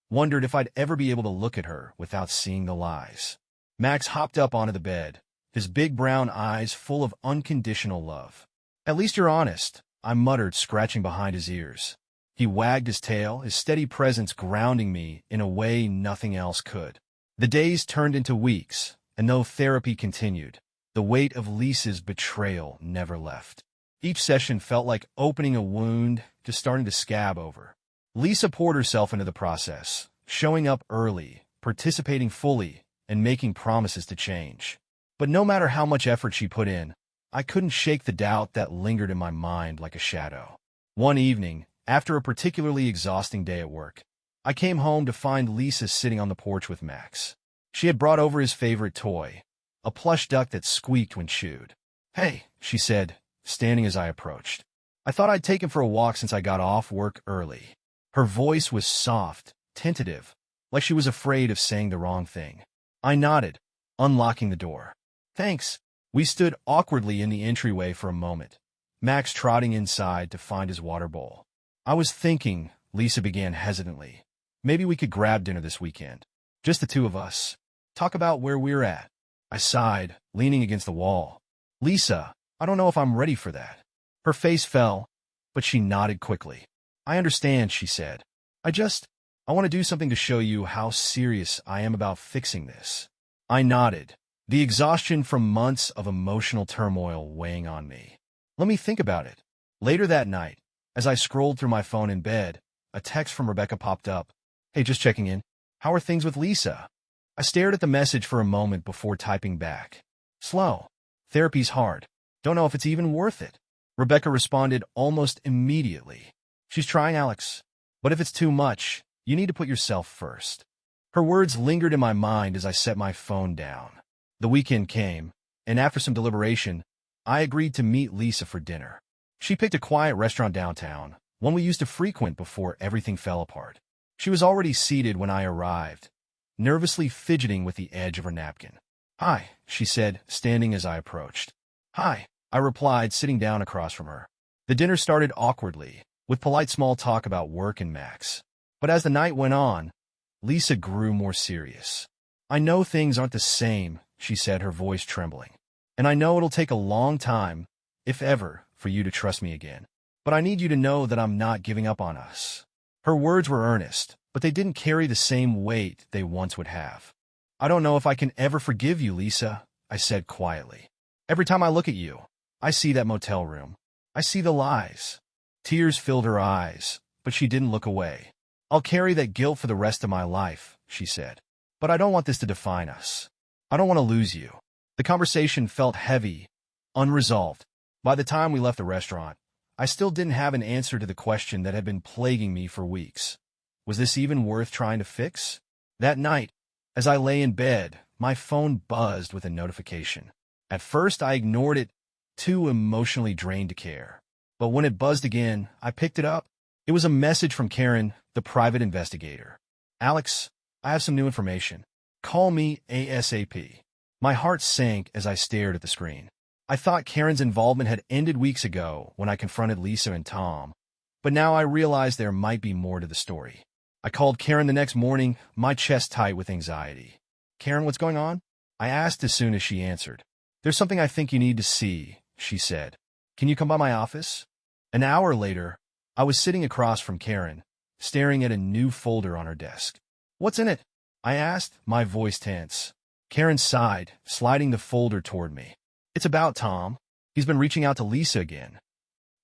[SPEAKER 1] wondered if I'd ever be able to look at her without seeing the lies. Max hopped up onto the bed, his big brown eyes full of unconditional love. At least you're honest, I muttered, scratching behind his ears. He wagged his tail, his steady presence grounding me in a way nothing else could. The days turned into weeks, and though therapy continued, the weight of Lisa's betrayal never left. Each session felt like opening a wound just starting to scab over. Lisa poured herself into the process, showing up early, participating fully, and making promises to change. But no matter how much effort she put in, I couldn't shake the doubt that lingered in my mind like a shadow. One evening, after a particularly exhausting day at work, I came home to find Lisa sitting on the porch with Max. She had brought over his favorite toy, a plush duck that squeaked when chewed. Hey, she said, standing as I approached. I thought I'd take him for a walk since I got off work early. Her voice was soft, tentative, like she was afraid of saying the wrong thing. I nodded, unlocking the door. Thanks. We stood awkwardly in the entryway for a moment, Max trotting inside to find his water bowl. I was thinking, Lisa began hesitantly, maybe we could grab dinner this weekend. Just the two of us. Talk about where we're at. I sighed, leaning against the wall. Lisa, I don't know if I'm ready for that. Her face fell, but she nodded quickly. I understand, she said. I want to do something to show you how serious I am about fixing this. I nodded, the exhaustion from months of emotional turmoil weighing on me. Let me think about it. Later that night, as I scrolled through my phone in bed, a text from Rebecca popped up. Hey, just checking in. How are things with Lisa? I stared at the message for a moment before typing back. Slow. Therapy's hard. Don't know if it's even worth it. Rebecca responded almost immediately. She's trying, Alex. But if it's too much, you need to put yourself first. Her words lingered in my mind as I set my phone down. The weekend came, and after some deliberation, I agreed to meet Lisa for dinner. She picked a quiet restaurant downtown, one we used to frequent before everything fell apart. She was already seated when I arrived, nervously fidgeting with the edge of her napkin. Hi, she said, standing as I approached. Hi, I replied, sitting down across from her. The dinner started awkwardly, with polite small talk about work and Max. But as the night went on, Lisa grew more serious. I know things aren't the same, she said, her voice trembling. And I know it'll take a long time, if ever, for you to trust me again. But I need you to know that I'm not giving up on us." Her words were earnest, but they didn't carry the same weight they once would have. "I don't know if I can ever forgive you, Lisa," I said quietly. "Every time I look at you, I see that motel room. I see the lies." Tears filled her eyes, but she didn't look away. "I'll carry that guilt for the rest of my life," she said. "But I don't want this to define us. I don't want to lose you." The conversation felt heavy, unresolved. By the time we left the restaurant, I still didn't have an answer to the question that had been plaguing me for weeks. Was this even worth trying to fix? That night, as I lay in bed, my phone buzzed with a notification. At first, I ignored it, too emotionally drained to care. But when it buzzed again, I picked it up. It was a message from Karen, the private investigator. "Alex, I have some new information. Call me ASAP." My heart sank as I stared at the screen. I thought Karen's involvement had ended weeks ago when I confronted Lisa and Tom, but now I realized there might be more to the story. I called Karen the next morning, my chest tight with anxiety. "Karen, what's going on?" I asked as soon as she answered. "There's something I think you need to see," she said. "Can you come by my office?" An hour later, I was sitting across from Karen, staring at a new folder on her desk. "What's in it?" I asked, my voice tense. Karen sighed, sliding the folder toward me. "It's about Tom. He's been reaching out to Lisa again."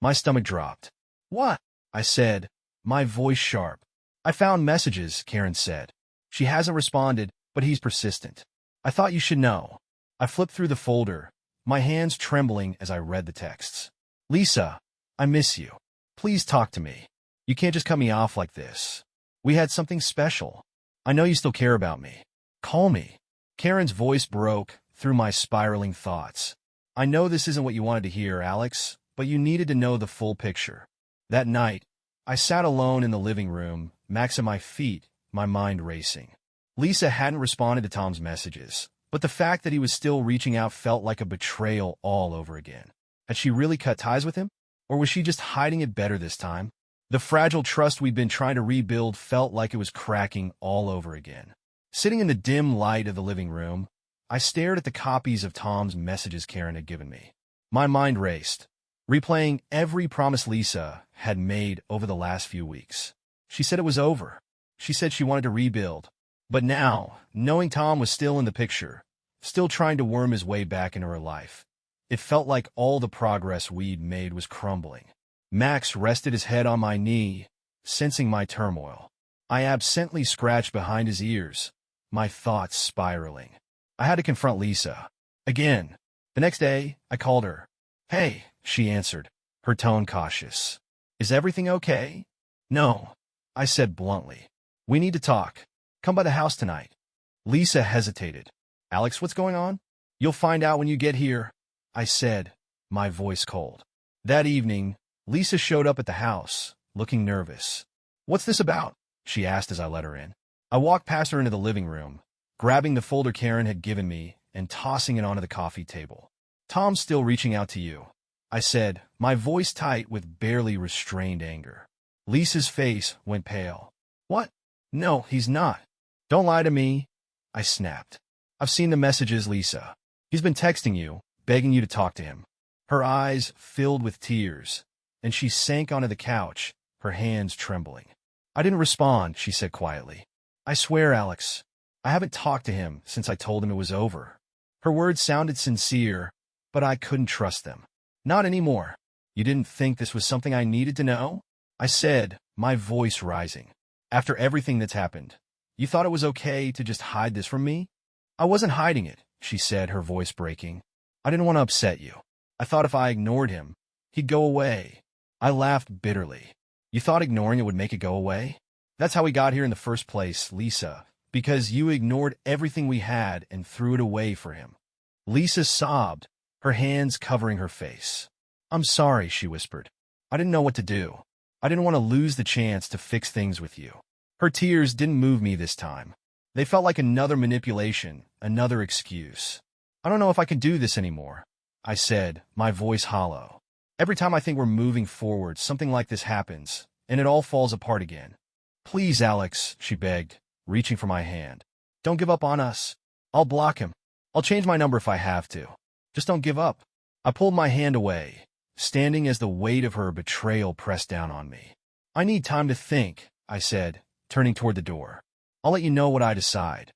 [SPEAKER 1] My stomach dropped. "What?" I said, my voice sharp. "I found messages," Karen said. "She hasn't responded, but he's persistent. I thought you should know." I flipped through the folder, my hands trembling as I read the texts. "Lisa, I miss you. Please talk to me. You can't just cut me off like this. We had something special. I know you still care about me. Call me." Karen's voice broke through my spiraling thoughts. "I know this isn't what you wanted to hear, Alex, but you needed to know the full picture." That night, I sat alone in the living room, Max at my feet, my mind racing. Lisa hadn't responded to Tom's messages, but the fact that he was still reaching out felt like a betrayal all over again. Had she really cut ties with him? Or was she just hiding it better this time? The fragile trust we'd been trying to rebuild felt like it was cracking all over again. Sitting in the dim light of the living room, I stared at the copies of Tom's messages Karen had given me. My mind raced, replaying every promise Lisa had made over the last few weeks. She said it was over. She said she wanted to rebuild. But now, knowing Tom was still in the picture, still trying to worm his way back into her life, it felt like all the progress we'd made was crumbling. Max rested his head on my knee, sensing my turmoil. I absently scratched behind his ears, my thoughts spiraling. I had to confront Lisa. Again. The next day, I called her. "Hey," she answered, her tone cautious. "Is everything okay?" "No," I said bluntly. "We need to talk. Come by the house tonight." Lisa hesitated. "Alex, what's going on?" "You'll find out when you get here," I said, my voice cold. That evening, Lisa showed up at the house, looking nervous. "What's this about?" she asked as I let her in. I walked past her into the living room, grabbing the folder Karen had given me and tossing it onto the coffee table. "Tom's still reaching out to you," I said, my voice tight with barely restrained anger. Lisa's face went pale. "What? No, he's not. Don't lie to me," I snapped. "I've seen the messages, Lisa. He's been texting you, begging you to talk to him." Her eyes filled with tears, and she sank onto the couch, her hands trembling. "I didn't respond," she said quietly. "I swear, Alex, I haven't talked to him since I told him it was over." Her words sounded sincere, but I couldn't trust them. "Not anymore." "You didn't think this was something I needed to know?" I said, my voice rising. "After everything that's happened, you thought it was okay to just hide this from me?" "I wasn't hiding it," she said, her voice breaking. "I didn't want to upset you. I thought if I ignored him, he'd go away." I laughed bitterly. "You thought ignoring it would make it go away? That's how we got here in the first place, Lisa, because you ignored everything we had and threw it away for him." Lisa sobbed, her hands covering her face. "I'm sorry," she whispered. "I didn't know what to do. I didn't want to lose the chance to fix things with you." Her tears didn't move me this time. They felt like another manipulation, another excuse. "I don't know if I can do this anymore," I said, my voice hollow. "Every time I think we're moving forward, something like this happens, and it all falls apart again." "Please, Alex," she begged, reaching for my hand. "Don't give up on us. I'll block him. I'll change my number if I have to." Just don't give up. I pulled my hand away, standing as the weight of her betrayal pressed down on me. I need time to think, I said, turning toward the door. I'll let you know what I decide.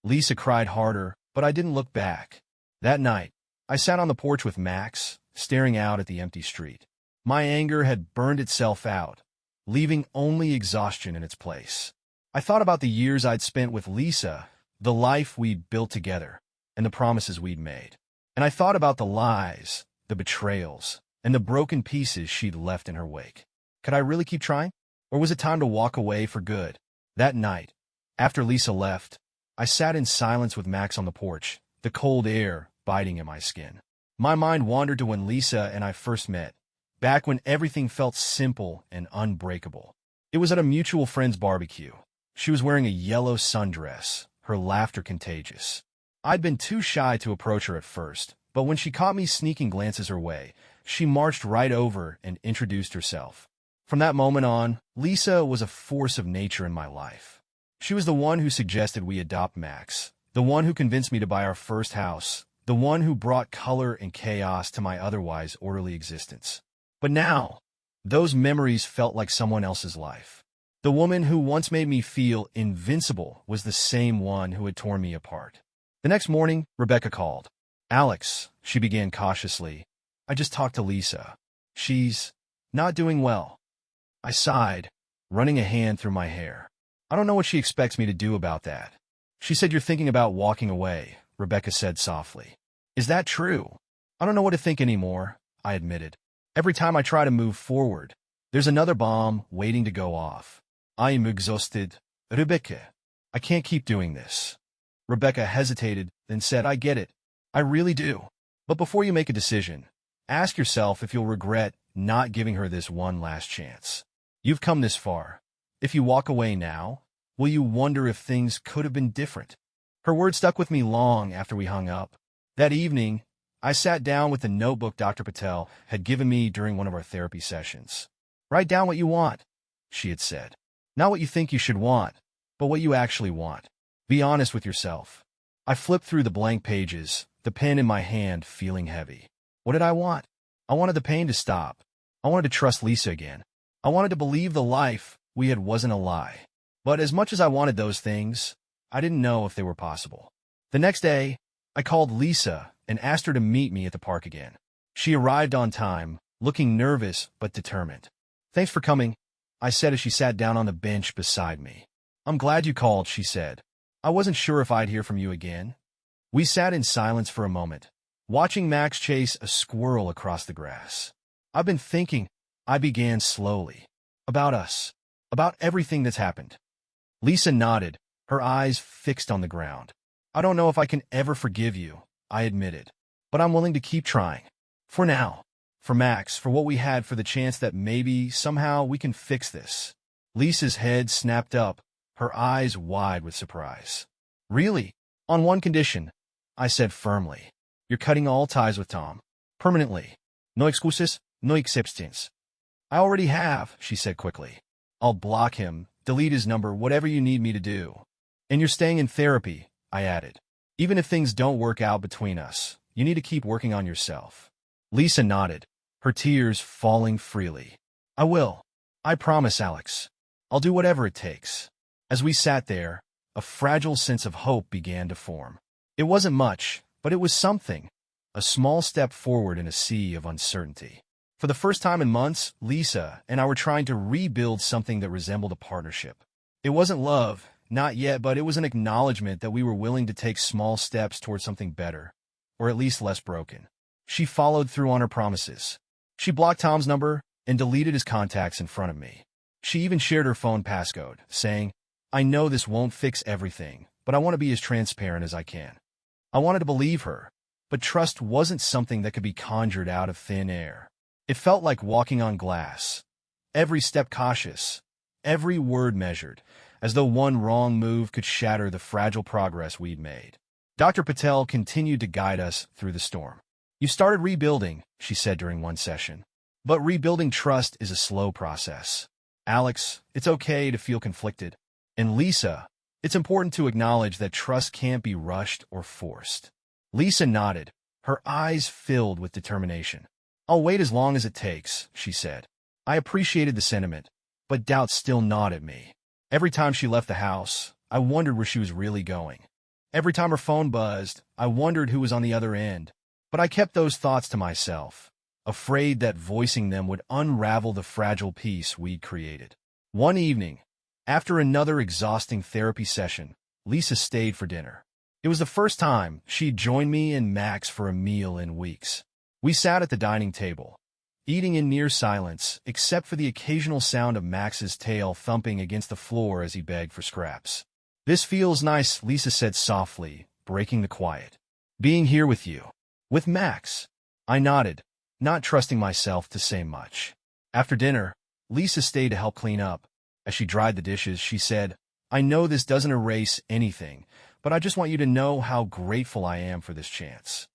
[SPEAKER 1] Lisa cried harder, but I didn't look back. That night, I sat on the porch with Max, staring out at the empty street. My anger had burned itself out, leaving only exhaustion in its place. I thought about the years I'd spent with Lisa, the life we'd built together, and the promises we'd made. And I thought about the lies, the betrayals, and the broken pieces she'd left in her wake. Could I really keep trying? Or was it time to walk away for good? That night, after Lisa left, I sat in silence with Max on the porch, the cold air biting at my skin. My mind wandered to when Lisa and I first met, back when everything felt simple and unbreakable. It was at a mutual friend's barbecue. She was wearing a yellow sundress, her laughter contagious. I'd been too shy to approach her at first, but when she caught me sneaking glances her way, she marched right over and introduced herself. From that moment on, Lisa was a force of nature in my life. She was the one who suggested we adopt Max, the one who convinced me to buy our first house, the one who brought color and chaos to my otherwise orderly existence. But now, those memories felt like someone else's life. The woman who once made me feel invincible was the same one who had torn me apart. The next morning, Rebecca called. "Alex," she began cautiously, "I just talked to Lisa. She's not doing well." I sighed, running a hand through my hair. I don't know what she expects me to do about that. "She said you're thinking about walking away," Rebecca said softly. "Is that true?" "I don't know what to think anymore," I admitted. "Every time I try to move forward, there's another bomb waiting to go off. I am exhausted, Rebecca. I can't keep doing this." Rebecca hesitated, then said, "I get it. I really do. But before you make a decision, ask yourself if you'll regret not giving her this one last chance. You've come this far. If you walk away now, will you wonder if things could have been different?" Her words stuck with me long after we hung up. That evening, I sat down with the notebook Dr. Patel had given me during one of our therapy sessions. "Write down what you want," she had said. "Not what you think you should want, but what you actually want. Be honest with yourself." I flipped through the blank pages, the pen in my hand feeling heavy. What did I want? I wanted the pain to stop. I wanted to trust Lisa again. I wanted to believe the life we had wasn't a lie. But as much as I wanted those things, I didn't know if they were possible. The next day, I called Lisa and asked her to meet me at the park again. She arrived on time, looking nervous but determined. "Thanks for coming," I said as she sat down on the bench beside me. "I'm glad you called," she said. "I wasn't sure if I'd hear from you again." We sat in silence for a moment, watching Max chase a squirrel across the grass. "I've been thinking," I began slowly, "about us, about everything that's happened." Lisa nodded, her eyes fixed on the ground. "I don't know if I can ever forgive you," I admitted, "but I'm willing to keep trying. For now. For Max, for what we had, for the chance that maybe, somehow, we can fix this." Lisa's head snapped up, her eyes wide with surprise. "Really? On one condition," I said firmly. "You're cutting all ties with Tom. Permanently. No excuses, no exceptions." "I already have," she said quickly. "I'll block him, delete his number, whatever you need me to do." "And you're staying in therapy," I added. "Even if things don't work out between us, you need to keep working on yourself." Lisa nodded, her tears falling freely. "I will. I promise, Alex. I'll do whatever it takes." As we sat there, a fragile sense of hope began to form. It wasn't much, but it was something. A small step forward in a sea of uncertainty. For the first time in months, Lisa and I were trying to rebuild something that resembled a partnership. It wasn't love, not yet, but it was an acknowledgement that we were willing to take small steps towards something better, or at least less broken. She followed through on her promises. She blocked Tom's number and deleted his contacts in front of me. She even shared her phone passcode, saying, "I know this won't fix everything, but I want to be as transparent as I can." I wanted to believe her, but trust wasn't something that could be conjured out of thin air. It felt like walking on glass. Every step cautious, every word measured, as though one wrong move could shatter the fragile progress we'd made. Dr. Patel continued to guide us through the storm. "You started rebuilding," she said during one session. "But rebuilding trust is a slow process. Alex, it's okay to feel conflicted. And Lisa, it's important to acknowledge that trust can't be rushed or forced." Lisa nodded, her eyes filled with determination. "I'll wait as long as it takes," she said. I appreciated the sentiment, but doubt still gnawed at me. Every time she left the house, I wondered where she was really going. Every time her phone buzzed, I wondered who was on the other end. But I kept those thoughts to myself, afraid that voicing them would unravel the fragile peace we'd created. One evening, after another exhausting therapy session, Lisa stayed for dinner. It was the first time she'd joined me and Max for a meal in weeks. We sat at the dining table, eating in near silence, except for the occasional sound of Max's tail thumping against the floor as he begged for scraps. "This feels nice," Lisa said softly, breaking the quiet. "Being here with you." "With Max?" I nodded, not trusting myself to say much. After dinner, Lisa stayed to help clean up. As she dried the dishes, she said, "I know this doesn't erase anything, but I just want you to know how grateful I am for this chance."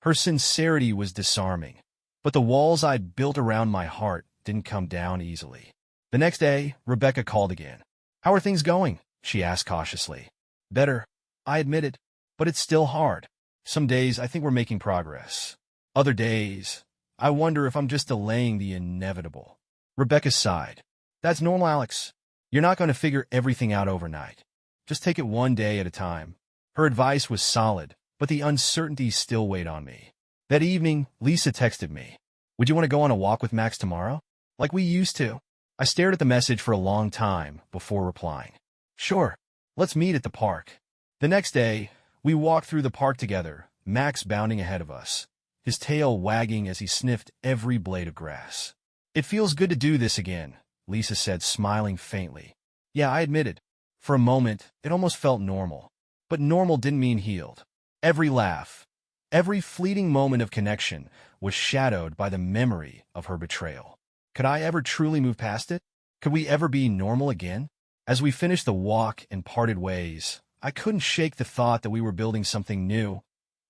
[SPEAKER 1] Her sincerity was disarming, but the walls I'd built around my heart didn't come down easily. The next day, Rebecca called again. "How are things going?" she asked cautiously. "Better," I admitted, "but it's still hard. Some days I think we're making progress. Other days, I wonder if I'm just delaying the inevitable." Rebecca sighed. "That's normal, Alex. You're not going to figure everything out overnight. Just take it one day at a time." Her advice was solid, but the uncertainty still weighed on me. That evening, Lisa texted me. "Would you want to go on a walk with Max tomorrow? Like we used to?" I stared at the message for a long time before replying. "Sure. Let's meet at the park." The next day, we walked through the park together, Max bounding ahead of us, his tail wagging as he sniffed every blade of grass. "It feels good to do this again," Lisa said, smiling faintly. "Yeah," I admitted. For a moment, it almost felt normal. But normal didn't mean healed. Every laugh, every fleeting moment of connection was shadowed by the memory of her betrayal. Could I ever truly move past it? Could we ever be normal again? As we finished the walk and parted ways, I couldn't shake the thought that we were building something new,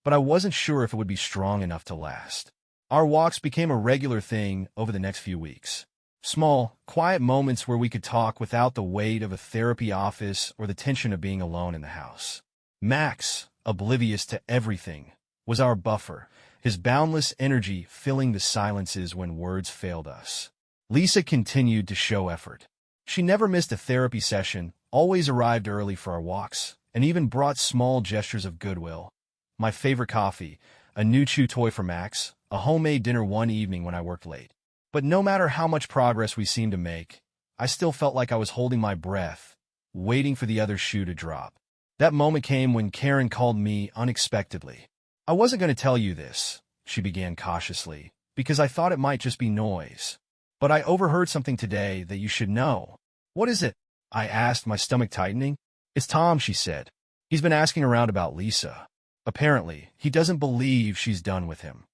[SPEAKER 1] but I wasn't sure if it would be strong enough to last. Our walks became a regular thing over the next few weeks. Small, quiet moments where we could talk without the weight of a therapy office or the tension of being alone in the house. Max, oblivious to everything, was our buffer, his boundless energy filling the silences when words failed us. Lisa continued to show effort. She never missed a therapy session, always arrived early for our walks, and even brought small gestures of goodwill. My favorite coffee, a new chew toy for Max, a homemade dinner one evening when I worked late. But no matter how much progress we seemed to make, I still felt like I was holding my breath, waiting for the other shoe to drop. That moment came when Karen called me unexpectedly. "I wasn't going to tell you this," she began cautiously, "because I thought it might just be noise. But I overheard something today that you should know." "What is it?" I asked, my stomach tightening. "It's Tom," she said. "He's been asking around about Lisa. Apparently, he doesn't believe she's done with him."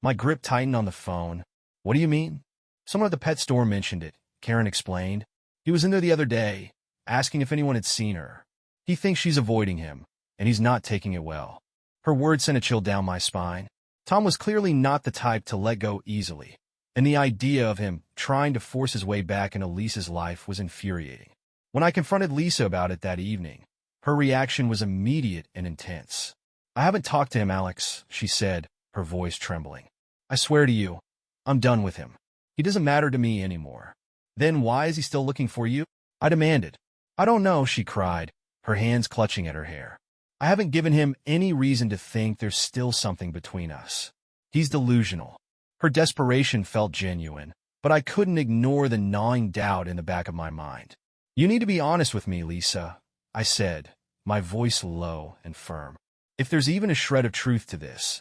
[SPEAKER 1] My grip tightened on the phone. "What do you mean?" "Someone at the pet store mentioned it," Karen explained. "He was in there the other day, asking if anyone had seen her. He thinks she's avoiding him, and he's not taking it well." Her words sent a chill down my spine. Tom was clearly not the type to let go easily, and the idea of him trying to force his way back into Lisa's life was infuriating. When I confronted Lisa about it that evening, her reaction was immediate and intense. "I haven't talked to him, Alex," she said, her voice trembling. "I swear to you, I'm done with him. He doesn't matter to me anymore." "Then why is he still looking for you?" I demanded. "I don't know," she cried, her hands clutching at her hair. "I haven't given him any reason to think there's still something between us. He's delusional." Her desperation felt genuine, but I couldn't ignore the gnawing doubt in the back of my mind. "You need to be honest with me, Lisa," I said, my voice low and firm. "If there's even a shred of truth to this,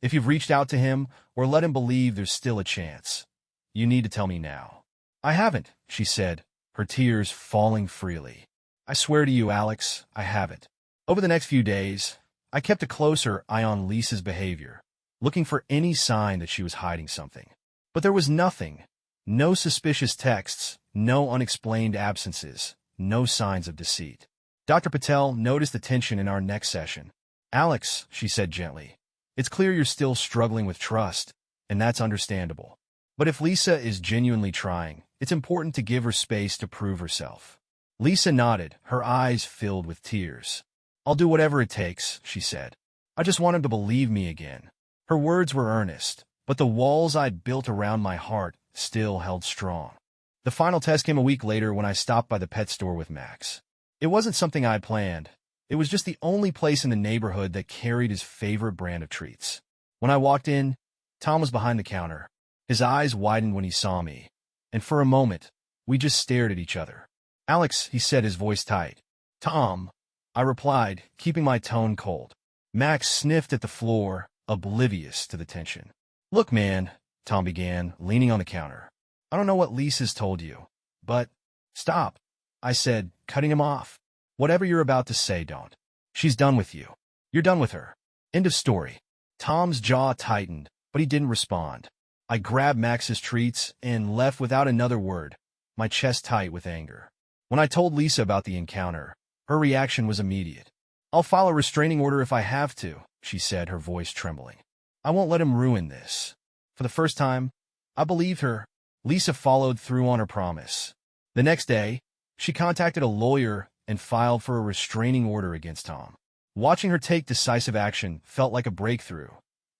[SPEAKER 1] if you've reached out to him or let him believe there's still a chance, you need to tell me now." "I haven't," she said, her tears falling freely. "I swear to you, Alex, I haven't." Over the next few days, I kept a closer eye on Lisa's behavior, looking for any sign that she was hiding something. But there was nothing. No suspicious texts, no unexplained absences, no signs of deceit. Dr. Patel noticed the tension in our next session. "Alex," she said gently, "it's clear you're still struggling with trust, and that's understandable. But if Lisa is genuinely trying, it's important to give her space to prove herself." Lisa nodded, her eyes filled with tears. "I'll do whatever it takes," she said. "I just want him to believe me again. Her words were earnest, but the walls I'd built around my heart still held strong. The final test came a week later when I stopped by the pet store with Max. It wasn't something I'd planned. It was just the only place in the neighborhood that carried his favorite brand of treats. When I walked in, Tom was behind the counter. His eyes widened when he saw me, and for a moment, we just stared at each other. "Alex," he said, his voice tight. "Tom," I replied, keeping my tone cold. Max sniffed at the floor, oblivious to the tension. "Look, man," Tom began, leaning on the counter. "I don't know what Lisa's told you, but—" "Stop," I said, cutting him off. "Whatever you're about to say, don't. She's done with you. You're done with her. End of story." Tom's jaw tightened, but he didn't respond. I grabbed Max's treats and left without another word, my chest tight with anger. When I told Lisa about the encounter, her reaction was immediate. "I'll file a restraining order if I have to," she said, her voice trembling. "I won't let him ruin this." For the first time, I believed her. Lisa followed through on her promise. The next day, she contacted a lawyer and filed for a restraining order against Tom. Watching her take decisive action felt like a breakthrough,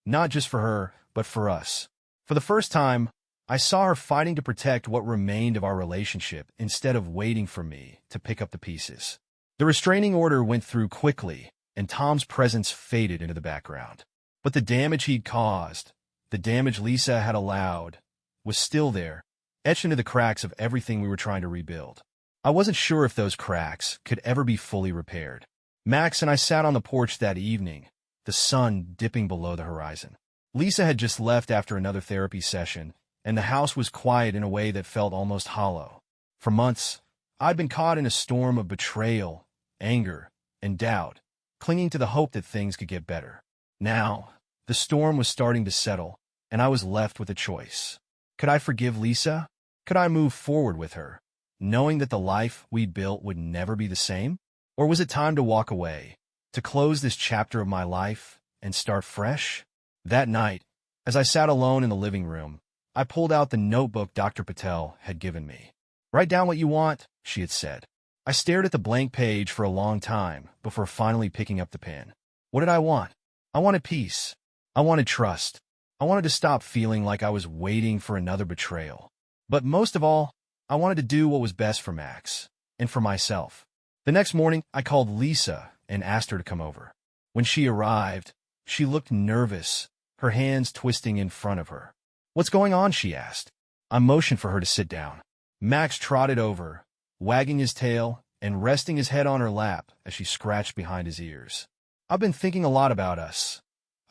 [SPEAKER 1] not just for her, but for us. For the first time, I saw her fighting to protect what remained of our relationship instead of waiting for me to pick up the pieces. The restraining order went through quickly, and Tom's presence faded into the background. But the damage he'd caused, the damage Lisa had allowed, was still there, etched into the cracks of everything we were trying to rebuild. I wasn't sure if those cracks could ever be fully repaired. Max and I sat on the porch that evening, the sun dipping below the horizon. Lisa had just left after another therapy session, and the house was quiet in a way that felt almost hollow. For months, I'd been caught in a storm of betrayal, anger, and doubt, clinging to the hope that things could get better. Now, the storm was starting to settle, and I was left with a choice. Could I forgive Lisa? Could I move forward with her, knowing that the life we'd built would never be the same? Or was it time to walk away, to close this chapter of my life and start fresh? That night, as I sat alone in the living room, I pulled out the notebook Dr. Patel had given me. "Write down what you want," she had said. I stared at the blank page for a long time before finally picking up the pen. What did I want? I wanted peace. I wanted trust. I wanted to stop feeling like I was waiting for another betrayal. But most of all, I wanted to do what was best for Max and for myself. The next morning, I called Lisa and asked her to come over. When she arrived, she looked nervous, her hands twisting in front of her. "What's going on?" she asked. I motioned for her to sit down. Max trotted over, wagging his tail and resting his head on her lap as she scratched behind his ears. "I've been thinking a lot about us,"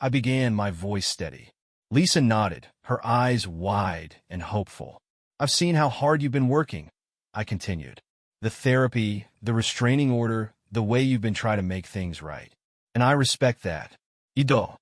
[SPEAKER 1] I began, my voice steady. Lisa nodded, her eyes wide and hopeful. "I've seen how hard you've been working," I continued. "The therapy, the restraining order, the way you've been trying to make things right. And I respect that. Ido."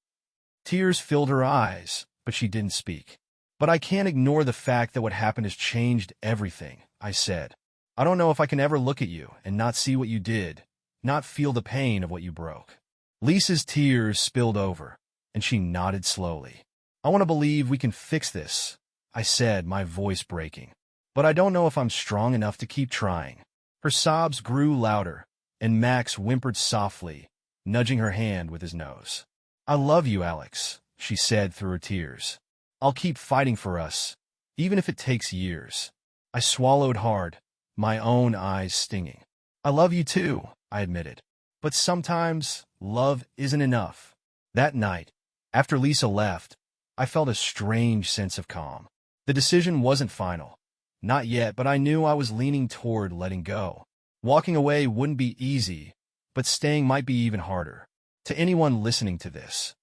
[SPEAKER 1] Tears filled her eyes, but she didn't speak. "But I can't ignore the fact that what happened has changed everything," I said. "I don't know if I can ever look at you and not see what you did, not feel the pain of what you broke." Lisa's tears spilled over, and she nodded slowly. "I want to believe we can fix this," I said, my voice breaking. "But I don't know if I'm strong enough to keep trying." Her sobs grew louder, and Max whimpered softly, nudging her hand with his nose. "I love you, Alex," she said through her tears. "I'll keep fighting for us, even if it takes years." I swallowed hard, my own eyes stinging. "I love you too," I admitted. "But sometimes love isn't enough." That night, after Lisa left, I felt a strange sense of calm. The decision wasn't final. Not yet, but I knew I was leaning toward letting go. Walking away wouldn't be easy, but staying might be even harder. To anyone listening to this,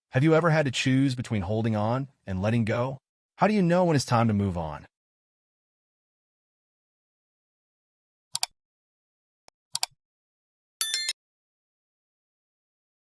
[SPEAKER 1] have you ever had to choose between holding on and letting go? How do you know when it's time to move on?